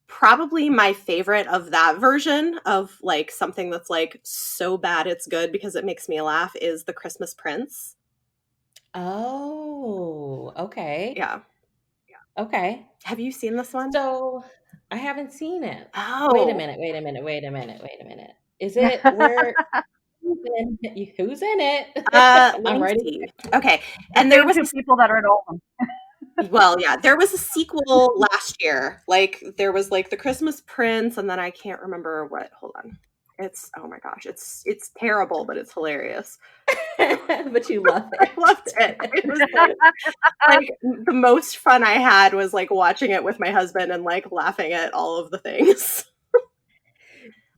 Probably my favorite of that version of like something that's like so bad it's good because it makes me laugh is The Christmas Prince. Oh, okay. Yeah. Okay. Have you seen this one? So I haven't seen it. Oh. Wait a minute. Is it where who's in it? I'm ready. Okay. And there was two people that are at Alwyn. Well, yeah, there was a sequel last year. Like there was like The Christmas Prince, and then I can't remember what. Hold on. It's oh my gosh, it's terrible, but it's hilarious. But you love it. I loved it. It was like the most fun I had was like watching it with my husband and like laughing at all of the things.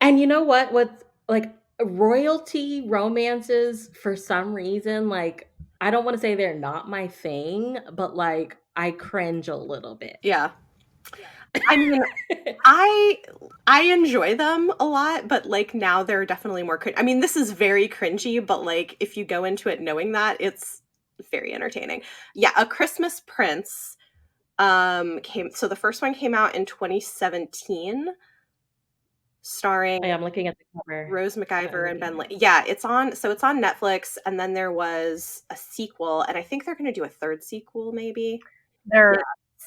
And you know what? With like royalty romances, for some reason, like I don't want to say they're not my thing, but like I cringe a little bit. Yeah. I mean, I enjoy them a lot, but like now they're definitely more I mean, this is very cringy, but like if you go into it knowing that, it's very entertaining. Yeah, A Christmas Prince so the first one came out in 2017, starring I'm looking at the cover. Rose McIver and Ben Yeah, it's on Netflix, and then there was a sequel, and I think they're going to do a third sequel maybe.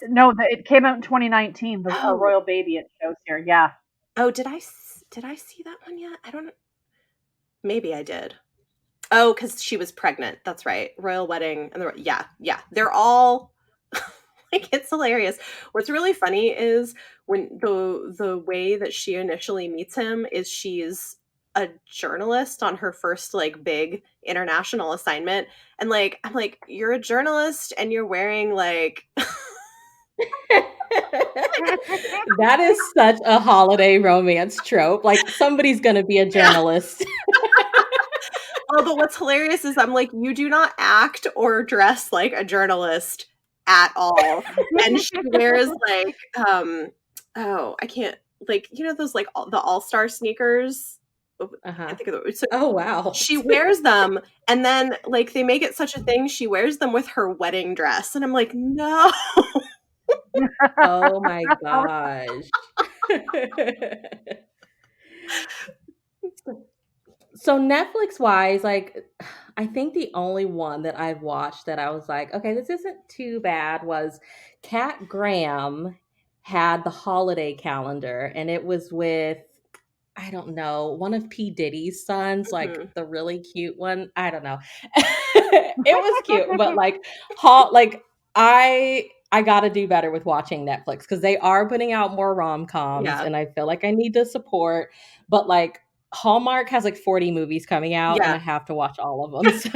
No, it came out in 2019. The Royal Baby, it shows here. Yeah. Oh, did I see that one yet? I don't know. Maybe I did. Oh, because she was pregnant. That's right. Royal Wedding. And yeah. They're all like, it's hilarious. What's really funny is when the way that she initially meets him is she's a journalist on her first like big international assignment, and like I'm like, you're a journalist and you're wearing like That is such a holiday romance trope. Like somebody's gonna be a journalist. Oh, but what's hilarious is I'm like, you do not act or dress like a journalist at all. And she wears like I can't, like, you know those like the all-star sneakers? I can't think of so oh wow. She wears them, and then like they make it such a thing, she wears them with her wedding dress, and I'm like, no. Oh my gosh. So Netflix wise, like I think the only one that I've watched that I was like, okay, this isn't too bad, was Kat Graham had the holiday calendar, and it was with, I don't know, one of P. Diddy's sons, like the really cute one. I don't know. It was cute, but like I gotta do better with watching Netflix, because they are putting out more rom-coms, and I feel like I need to support, but like Hallmark has like 40 movies coming out, and I have to watch all of them. So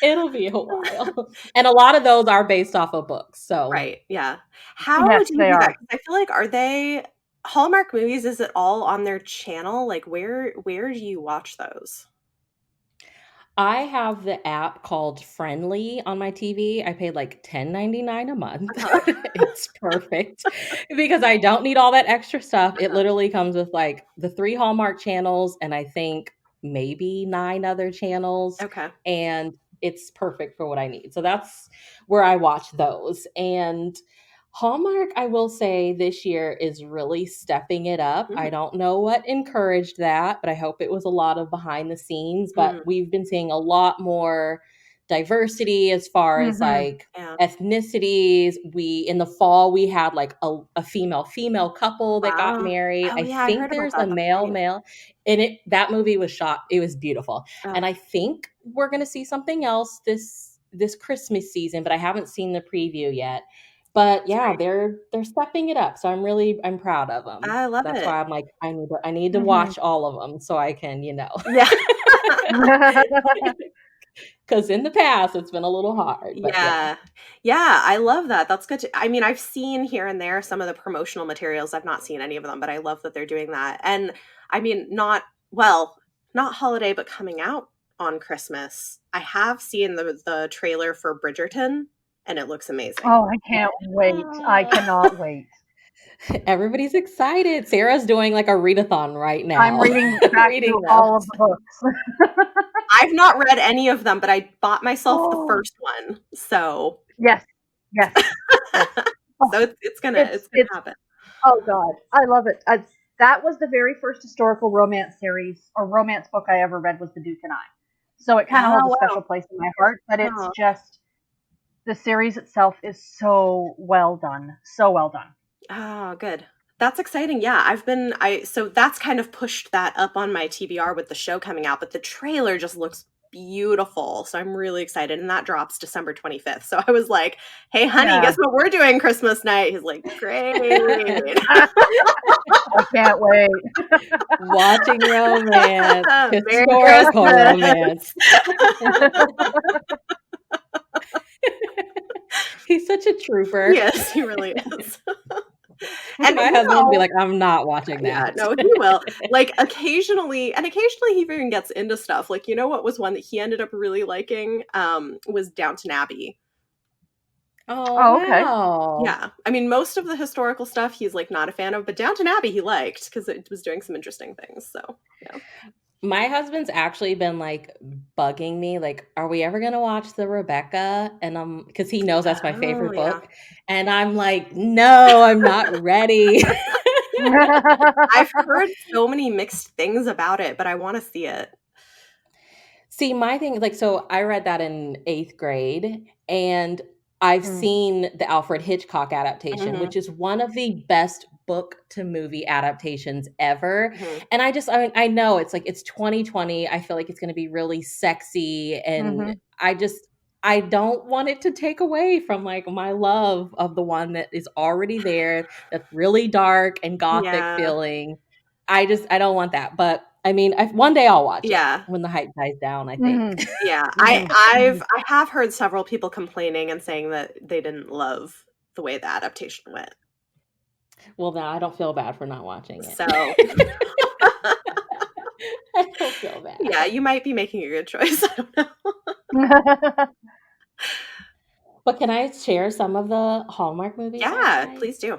it'll be a while. And a lot of those are based off of books. So right, yeah. How do you do that? I feel like, are they Hallmark movies? Is it all on their channel? Like where do you watch those? I have the app called Friendly on my TV. I paid like $10.99 a month. It's perfect because I don't need all that extra stuff. It literally comes with like the 3 Hallmark channels and I think maybe 9 other channels. Okay. And it's perfect for what I need. So that's where I watch those. And Hallmark, I will say this year is really stepping it up. I don't know what encouraged that, but I hope it was a lot of behind the scenes. But we've been seeing a lot more diversity as far as like ethnicities. In the fall we had like a female couple that got married. Oh, I yeah, I think heard about there's that. a That's male great. and that movie was shot. It was beautiful. And I think we're gonna see something else this Christmas season, but I haven't seen the preview yet. But yeah, they're stepping it up. So I'm proud of them. I love That's it. why I'm like, I need to watch all of them so I can, Yeah. because in the past it's been a little hard. But Yeah. Yeah, I love that. That's good I mean, I've seen here and there some of the promotional materials. I've not seen any of them, but I love that they're doing that. And I mean, not holiday, but coming out on Christmas. I have seen the trailer for Bridgerton, and it looks amazing. Oh, I can't wait. I cannot wait. Everybody's excited. Sarah's doing like a readathon right now. I'm reading back through all of the books. I've not read any of them, but I bought myself the first one. So yes. So it's gonna happen. Oh God, I love it. That was the very first historical romance series or romance book I ever read was The Duke and I. So it kind of holds a special place in my heart. But it's just the series itself is so well done, so well done. Oh, good. That's exciting. Yeah, so that's kind of pushed that up on my TBR with the show coming out, but the trailer just looks beautiful. So I'm really excited. And that drops December 25th. So I was like, hey, honey, guess what we're doing Christmas night? He's like, great. I can't wait. Watching romance. Historical romance. He's such a trooper. Yes, he really is. And my husband will be like, I'm not watching that. Yeah, no, he will. Like occasionally he even gets into stuff. Like, what was one that he ended up really liking? Was Downton Abbey. Oh, okay. Wow. Yeah. I mean, most of the historical stuff he's like not a fan of, but Downton Abbey he liked because it was doing some interesting things. So yeah. My husband's actually been like bugging me, like, are we ever gonna watch the Rebecca? And because he knows that's my favorite book. And I'm like, no, I'm not ready. I've heard so many mixed things about it, but I want to see it. See, my thing, like, so I read that in 8th grade, and I've seen the Alfred Hitchcock adaptation, which is one of the best book to movie adaptations ever. And I know it's like, it's 2020. I feel like it's going to be really sexy. And I don't want it to take away from like my love of the one that is already there. That's really dark and gothic feeling. I don't want that. But I mean, one day I'll watch it when the hype dies down, I think. Yeah. I have heard several people complaining and saying that they didn't love the way the adaptation went. Well, now I don't feel bad for not watching it. So I don't feel bad. Yeah, you might be making a good choice. I don't know. But can I share some of the Hallmark movies? Yeah, please do.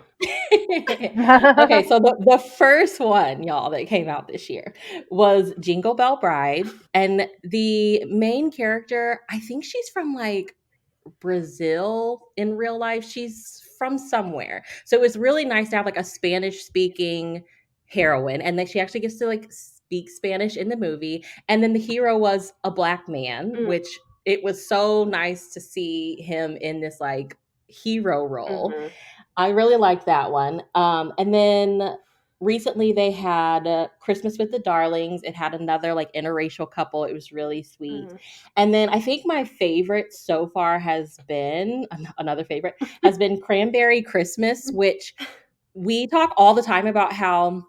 Okay, so the first one, y'all, that came out this year was Jingle Bell Bride. And the main character, I think she's from like Brazil in real life. She's from somewhere. So it was really nice to have like a Spanish speaking heroine. And then she actually gets to like speak Spanish in the movie. And then the hero was a Black man, which it was so nice to see him in this like hero role. I really liked that one. And then recently they had Christmas with the Darlings. It had another like interracial couple. It was really sweet. And then I think my favorite so far has been Cranberry Christmas, which we talk all the time about how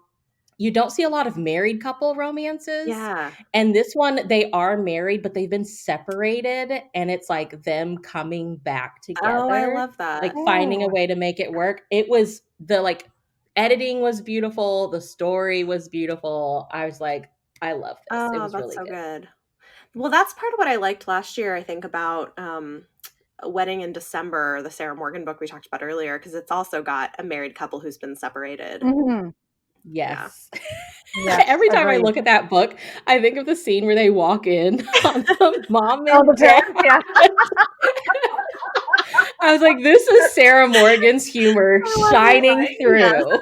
you don't see a lot of married couple romances. Yeah. And this one, they are married, but they've been separated. And it's like them coming back together. Oh, I love that. Like finding a way to make it work. It was the like editing was beautiful. The story was beautiful. I was like, I love this. Oh, it was that's really so good. Well, that's part of what I liked last year, I think, about A Wedding in December, the Sarah Morgan book we talked about earlier, because it's also got a married couple who's been separated. Mm-hmm. Yeah. Yes. Yes, Every time I agreed. look at that book, I think of the scene where they walk in on the mom Oh, and the dad. parents, yeah. I was like, this is Sarah Morgan's humor shining through.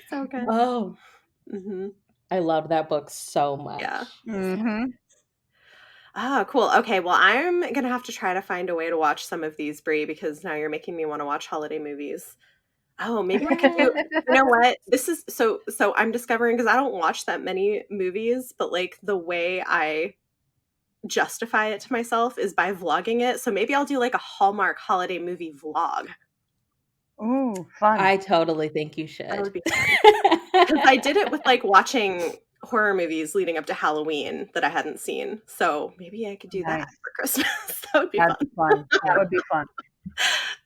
So good. Oh, Mm-hmm. I love that book so much. Yeah. Mm-hmm. Oh, cool. Okay, well, I'm gonna have to try to find a way to watch some of these, Bree, because now you're making me want to watch holiday movies. Oh, maybe I could do. You know what? This is so. I'm discovering, because I don't watch that many movies, but like the way I justify it to myself is by vlogging it. So maybe I'll do like a Hallmark holiday movie vlog. Ooh, fun. I totally think you That should. would be fun. Because I did it with like watching horror movies leading up to Halloween that I hadn't seen. So maybe I could do that Nice. for Christmas. That would be That'd fun. be fun. That would be fun.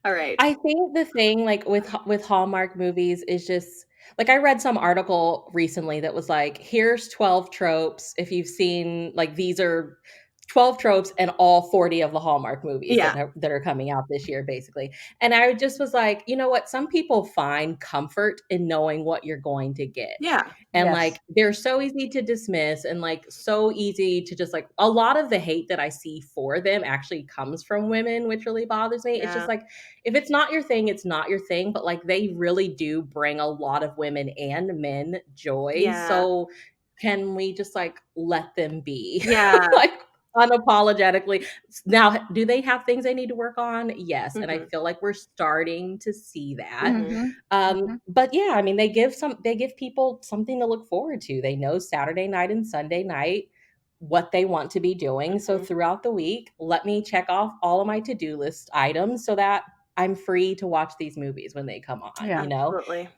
All right. I think the thing like with Hallmark movies is just like I read some article recently that was like, here's 12 tropes. If you've seen like these are 12 tropes and all 40 of the Hallmark movies Yeah. that are coming out this year, basically. And I just was like, you know what? Some people find comfort in knowing what you're going to get. Yeah. And Yes. like they're so easy to dismiss and like so easy to just like a lot of the hate that I see for them actually comes from women, which really bothers me. It's just Yeah. like if it's not your thing, it's not your thing. But like they really do bring a lot of women and men joy. Yeah. So can we just like let them be? Yeah. Like unapologetically. Now, do they have things they need to work on? Yes. And I Mhm. feel like we're starting to see that. Mm-hmm. Mm-hmm. But yeah, I mean, they give people something to look forward to. They know Saturday night and Sunday night what they want to be doing. So Mhm. throughout the week, let me check off all of my to-do list items so that I'm free to watch these movies when they come on, Yeah. you know? Absolutely.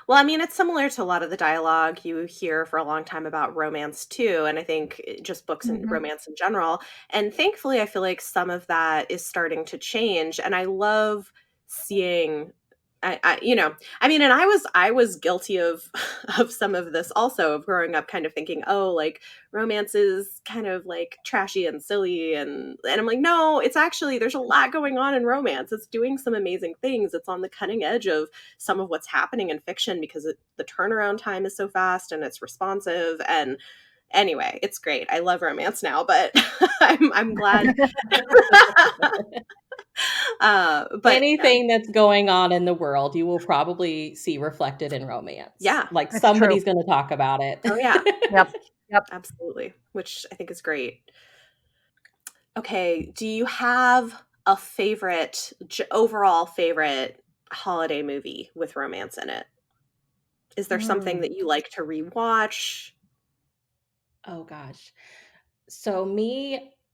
Well, I mean, it's similar to a lot of the dialogue you hear for a long time about romance too, and I think just books and Mm-hmm. romance in general. And thankfully, I feel like some of that is starting to change, and I love seeing. I mean, and I was guilty of of some of this also, of growing up kind of thinking, oh, like romance is kind of like trashy and silly, and I'm like, no, it's actually there's a lot going on in romance. It's doing some amazing things. It's on the cutting edge of some of what's happening in fiction because the turnaround time is so fast and it's responsive. And anyway, it's great. I love romance now, but I'm glad. But Anything that's going on in the world, you will probably see reflected in romance. yeah. Like It's true. somebody's going to talk about it. Oh yeah, Yep. Yep. absolutely. Which I think is great. Okay, do you have a favorite, overall favorite holiday movie with romance in it? Is there something that you like to rewatch? Oh gosh. So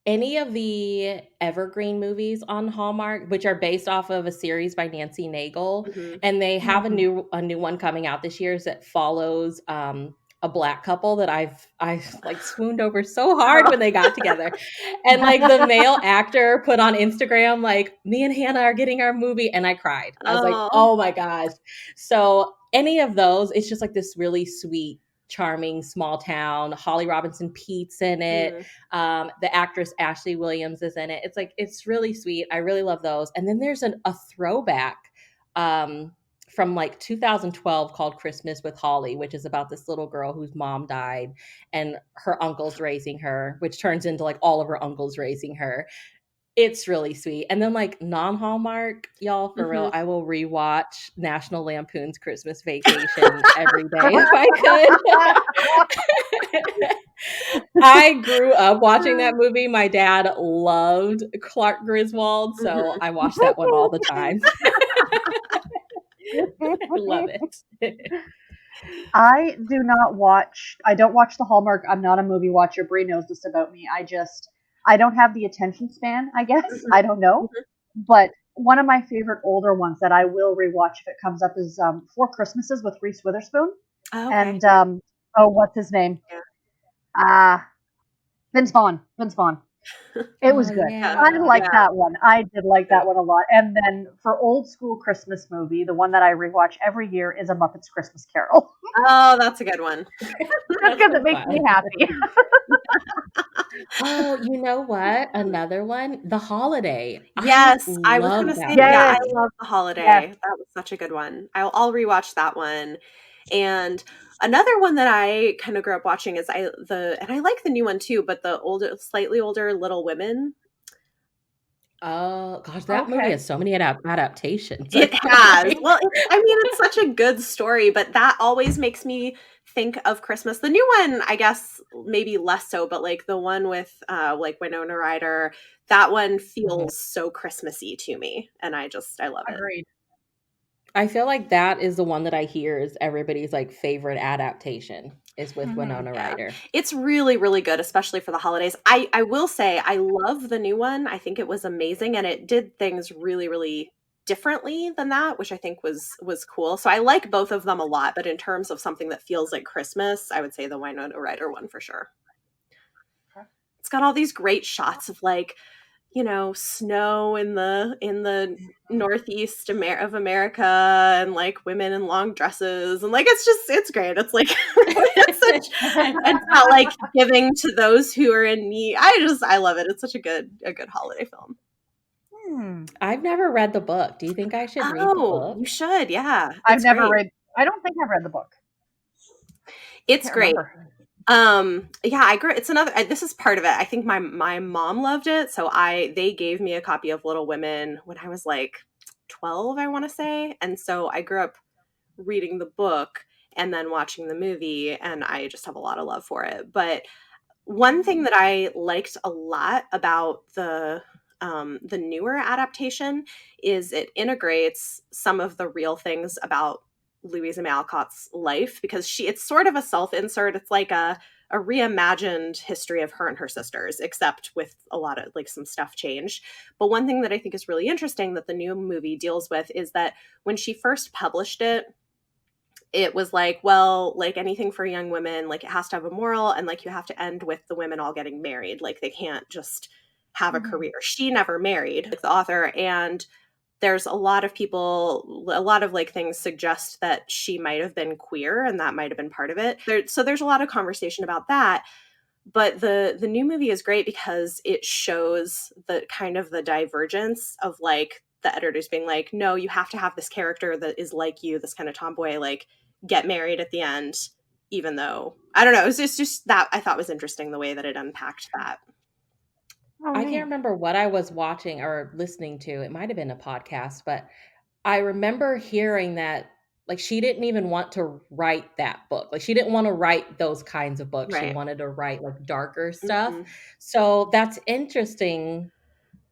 any of the Evergreen movies on Hallmark, which are based off of a series by Nancy Nagel, Mhm. and they have Mhm. a new one coming out this year that follows a black couple that I've like swooned over so hard when they got together. And like the male actor put on Instagram, like, me and Hannah are getting our movie, and I cried. I was like, Oh. oh my gosh. So any of those, it's just like this really sweet, charming small town. Holly Robinson Pete's in it. Mm. The actress Ashley Williams is in it. It's like it's really sweet. I really love those. And then there's a throwback from like 2012 called Christmas with Holly, which is about this little girl whose mom died and her uncle's raising her, which turns into like all of her uncles raising her. It's really sweet. And then like non-Hallmark, y'all, for real, Mhm. I will rewatch National Lampoon's Christmas Vacation every day if I could. I grew up watching that movie. My dad loved Clark Griswold, so Mhm. I watch that one all the time. I love it. I don't watch the Hallmark. I'm not a movie watcher. Bree knows this about me. I don't have the attention span, I guess. Mhm. I don't know. Mhm. But one of my favorite older ones that I will rewatch if it comes up is Four Christmases with Reese Witherspoon. Oh, okay. And, oh, what's his name? Yeah. Uh, Vince Vaughn. Vince Vaughn. It was Oh, good. Yeah. I yeah. like Yeah. that one. I did like Yeah. that one a lot. And then for old school Christmas movie, the one that I rewatch every year is A Muppets Christmas Carol. Oh, that's a good one. Just That's because so it makes me fun. happy. Oh, you know what? Another one, The Holiday. I Yes, I was love gonna that say, yeah, I Yes, movie. love The yes. Holiday. That was such a good one. I'll rewatch that one. And another one that I kind of grew up watching is and I like the new one too, but the older, slightly older Little Women. Oh gosh, that movie Okay. has so many adaptations, I It feel has. like. Well, I mean, it's such a good story, but that always makes me think of Christmas. The new one, I guess, maybe less so, but like the one with like Winona Ryder, that one Mhm. feels so Christmassy to me, and I love it. Agreed. I feel like that is the one that I hear is everybody's like favorite adaptation is with Hmm. Winona Yeah. Ryder. It's really, really good, especially for the holidays. I will say I love the new one. I think it was amazing and it did things really, really differently than that, which I think was cool. So I like both of them a lot, but in terms of something that feels like Christmas, I would say the Winona Ryder one for sure. Okay. It's got all these great shots of like, snow in the northeast of America and like women in long dresses and like it's great. It's like it's not like giving to those who are in need. I love it. It's such a good holiday film. Hmm. I've never read the book. Do you think I should read the Oh, you book? should. Yeah. I've It's never great. read. I don't think I've read the book. It's Can't great. remember. Yeah, I agree. It's another this is part of it. I think my mom loved it, so they gave me a copy of Little Women when I was like 12, I want to say. And so I grew up reading the book and then watching the movie, and I just have a lot of love for it. But one thing that I liked a lot about the newer adaptation is it integrates some of the real things about Louisa May Alcott's life because it's sort of a self-insert. It's like a reimagined history of her and her sisters, except with a lot of like some stuff changed. But one thing that I think is really interesting that the new movie deals with is that when she first published it was like, well, like anything for young women, like it has to have a moral and like you have to end with the women all getting married. Like they can't just have a Mhm. career. She never married, like the author. And there's a lot of people, a lot of like things suggest that she might have been queer and that might have been part of it. So there's a lot of conversation about that. But the new movie is great because it shows the kind of the divergence of like the editors being like, no, you have to have this character that is like you, this kind of tomboy, like get married at the end, even though I don't know, it's just that I thought was interesting the way that it unpacked that. Oh, I neat. can't remember what I was watching or listening to. It might have been a podcast, but I remember hearing that like she didn't even want to write that book. Like she didn't want to write those kinds of books. She Right. wanted to write like darker stuff. Hmm. So that's interesting.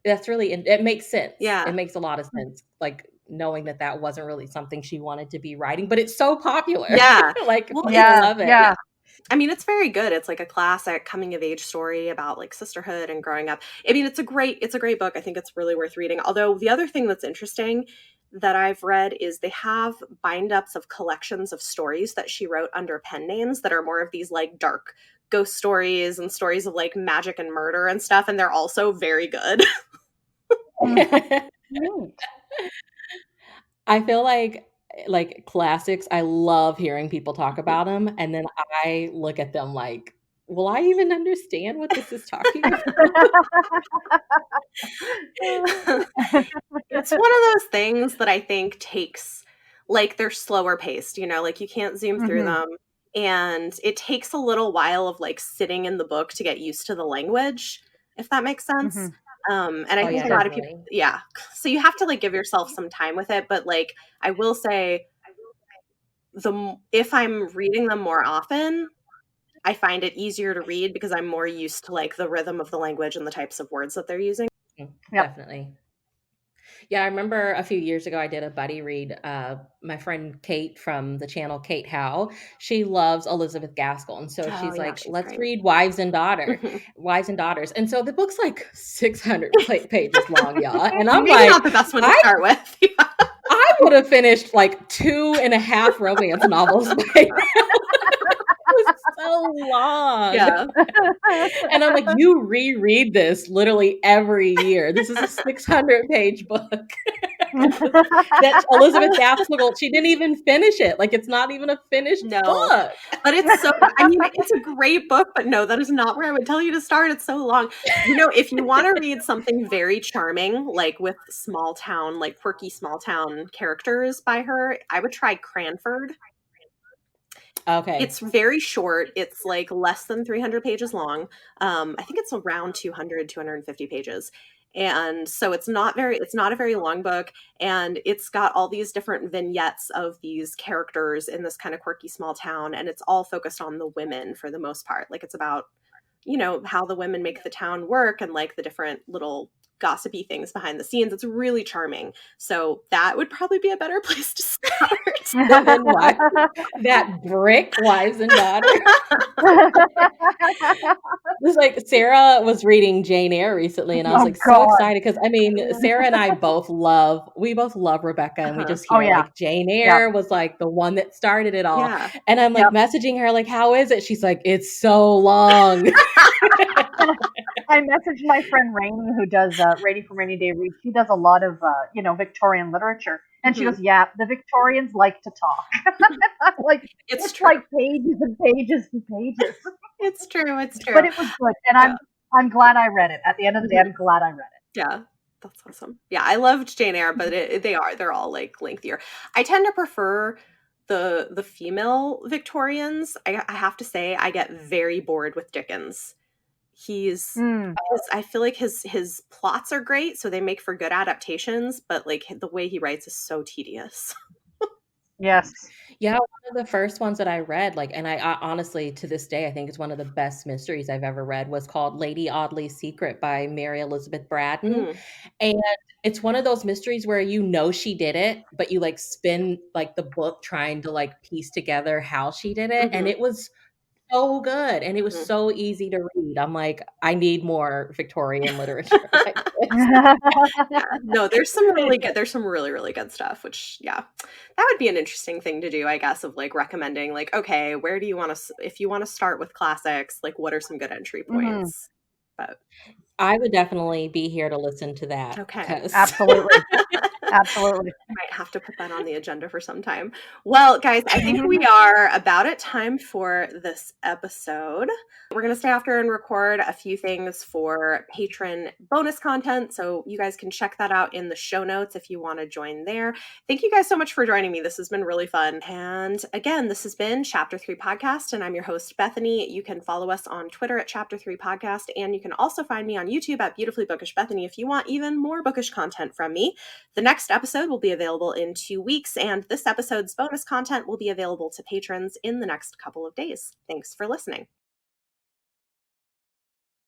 That's really it makes sense. Yeah. It makes a lot of sense. Like knowing that that wasn't really something she wanted to be writing, but it's so popular. Yeah. Like Well, people Yeah, love it. yeah. I mean, it's very good. It's like a classic coming of age story about like sisterhood and growing up. I mean, it's a great book. I think it's really worth reading. Although the other thing that's interesting that I've read is they have bind-ups of collections of stories that she wrote under pen names that are more of these like dark ghost stories and stories of like magic and murder and stuff, and they're also very good. Neat. I feel like classics, I love hearing people talk about them, and then I look at them like, "Will I even understand what this is talking about?" It's one of those things that I think takes like they're slower paced, like you can't zoom through Mhm, them. And it takes a little while of like sitting in the book to get used to the language, if that makes sense. mhm. And I Oh, think yeah, a Sure. lot of people, definitely. yeah. So you have to like give yourself some time with it. But like I will say, if I'm reading them more often, I find it easier to read because I'm more used to like the rhythm of the language and the types of words that they're using. Yep. Definitely. Yeah, I remember a few years ago I did a buddy read. My friend Kate from the channel Kate Howe, she loves Elizabeth Gaskell, and so Oh she's yeah, like, she's "Let's great. read Mhm. Wives and Daughters." And so the book's like 600 pages long, y'all, and I'm Maybe not like, the best one to I start with. I would have finished like 2.5 romance novels by now. It was so so long. Yeah. And I'm like, you reread this literally every year. This is a 600-page book that Elizabeth Gaskell, she didn't even finish it. Like, it's not even a finished book. But it's so, I mean, it's a great book, but no, that is not where I would tell you to start. It's so long. You know, if you want to read something very charming, like with small town, like quirky small town characters by her, I would try Cranford. Okay. It's very short. It's like less than 300 pages long. I think it's around 250 pages. And so it's not a very long book. And it's got all these different vignettes of these characters in this kind of quirky small town. And it's all focused on the women for the most part. Like, it's about, you know, how the women make the town work and like the different little gossipy things behind the scenes. It's really charming. So that would probably be a better place to start. That brick Wives and Daughters. It's like Sarah was reading Jane Eyre recently, and I was so excited because, I mean, Sarah and I both love Rebecca, and we just hear like Jane Eyre was like the one that started it all. Yeah. And I'm like messaging her like, how is it? She's like, it's so long. I messaged my friend Rainy, who does Rainy from Rainy Day Reads. She does a lot of Victorian literature, and she goes, "Yeah, the Victorians like to talk." Like it's like pages and pages and pages. It's true. It's true. But it was good, and I'm glad I read it. At the end of the day, I'm glad I read it. Yeah. That's awesome. Yeah, I loved Jane Eyre, but they're all like lengthier. I tend to prefer the female Victorians. I have to say, I get very bored with Dickens. I feel like his plots are great, so they make for good adaptations, but like the way he writes is so tedious. Yes. Yeah, one of the first ones that I read, like, and I honestly, to this day, I think it's one of the best mysteries I've ever read, was called Lady Audley's Secret by Mary Elizabeth Braddon. And it's one of those mysteries where you know she did it, but you like spin like the book trying to like piece together how she did it. And it was so good, and it was so easy to read. I'm like, I need more Victorian literature like this. No, there's some really, really good stuff, which that would be an interesting thing to do, I guess, of like recommending like, okay, where do you want to, if you want to start with classics, like what are some good entry points? But I would definitely be here to listen to that. Okay. Absolutely. Absolutely. Might have to put that on the agenda for some time. Well, guys, I think we are about at time for this episode. We're going to stay after and record a few things for patron bonus content, so you guys can check that out in the show notes if you want to join there. Thank you guys so much for joining me. This has been really fun. And again, this has been Chapter 3 Podcast, and I'm your host, Bethany. You can follow us on Twitter at Chapter 3 Podcast, and you can also find me on YouTube at Beautifully Bookish Bethany if you want even more bookish content from me. The next episode will be available in 2 weeks, and this episode's bonus content will be available to patrons in the next couple of days. Thanks for listening.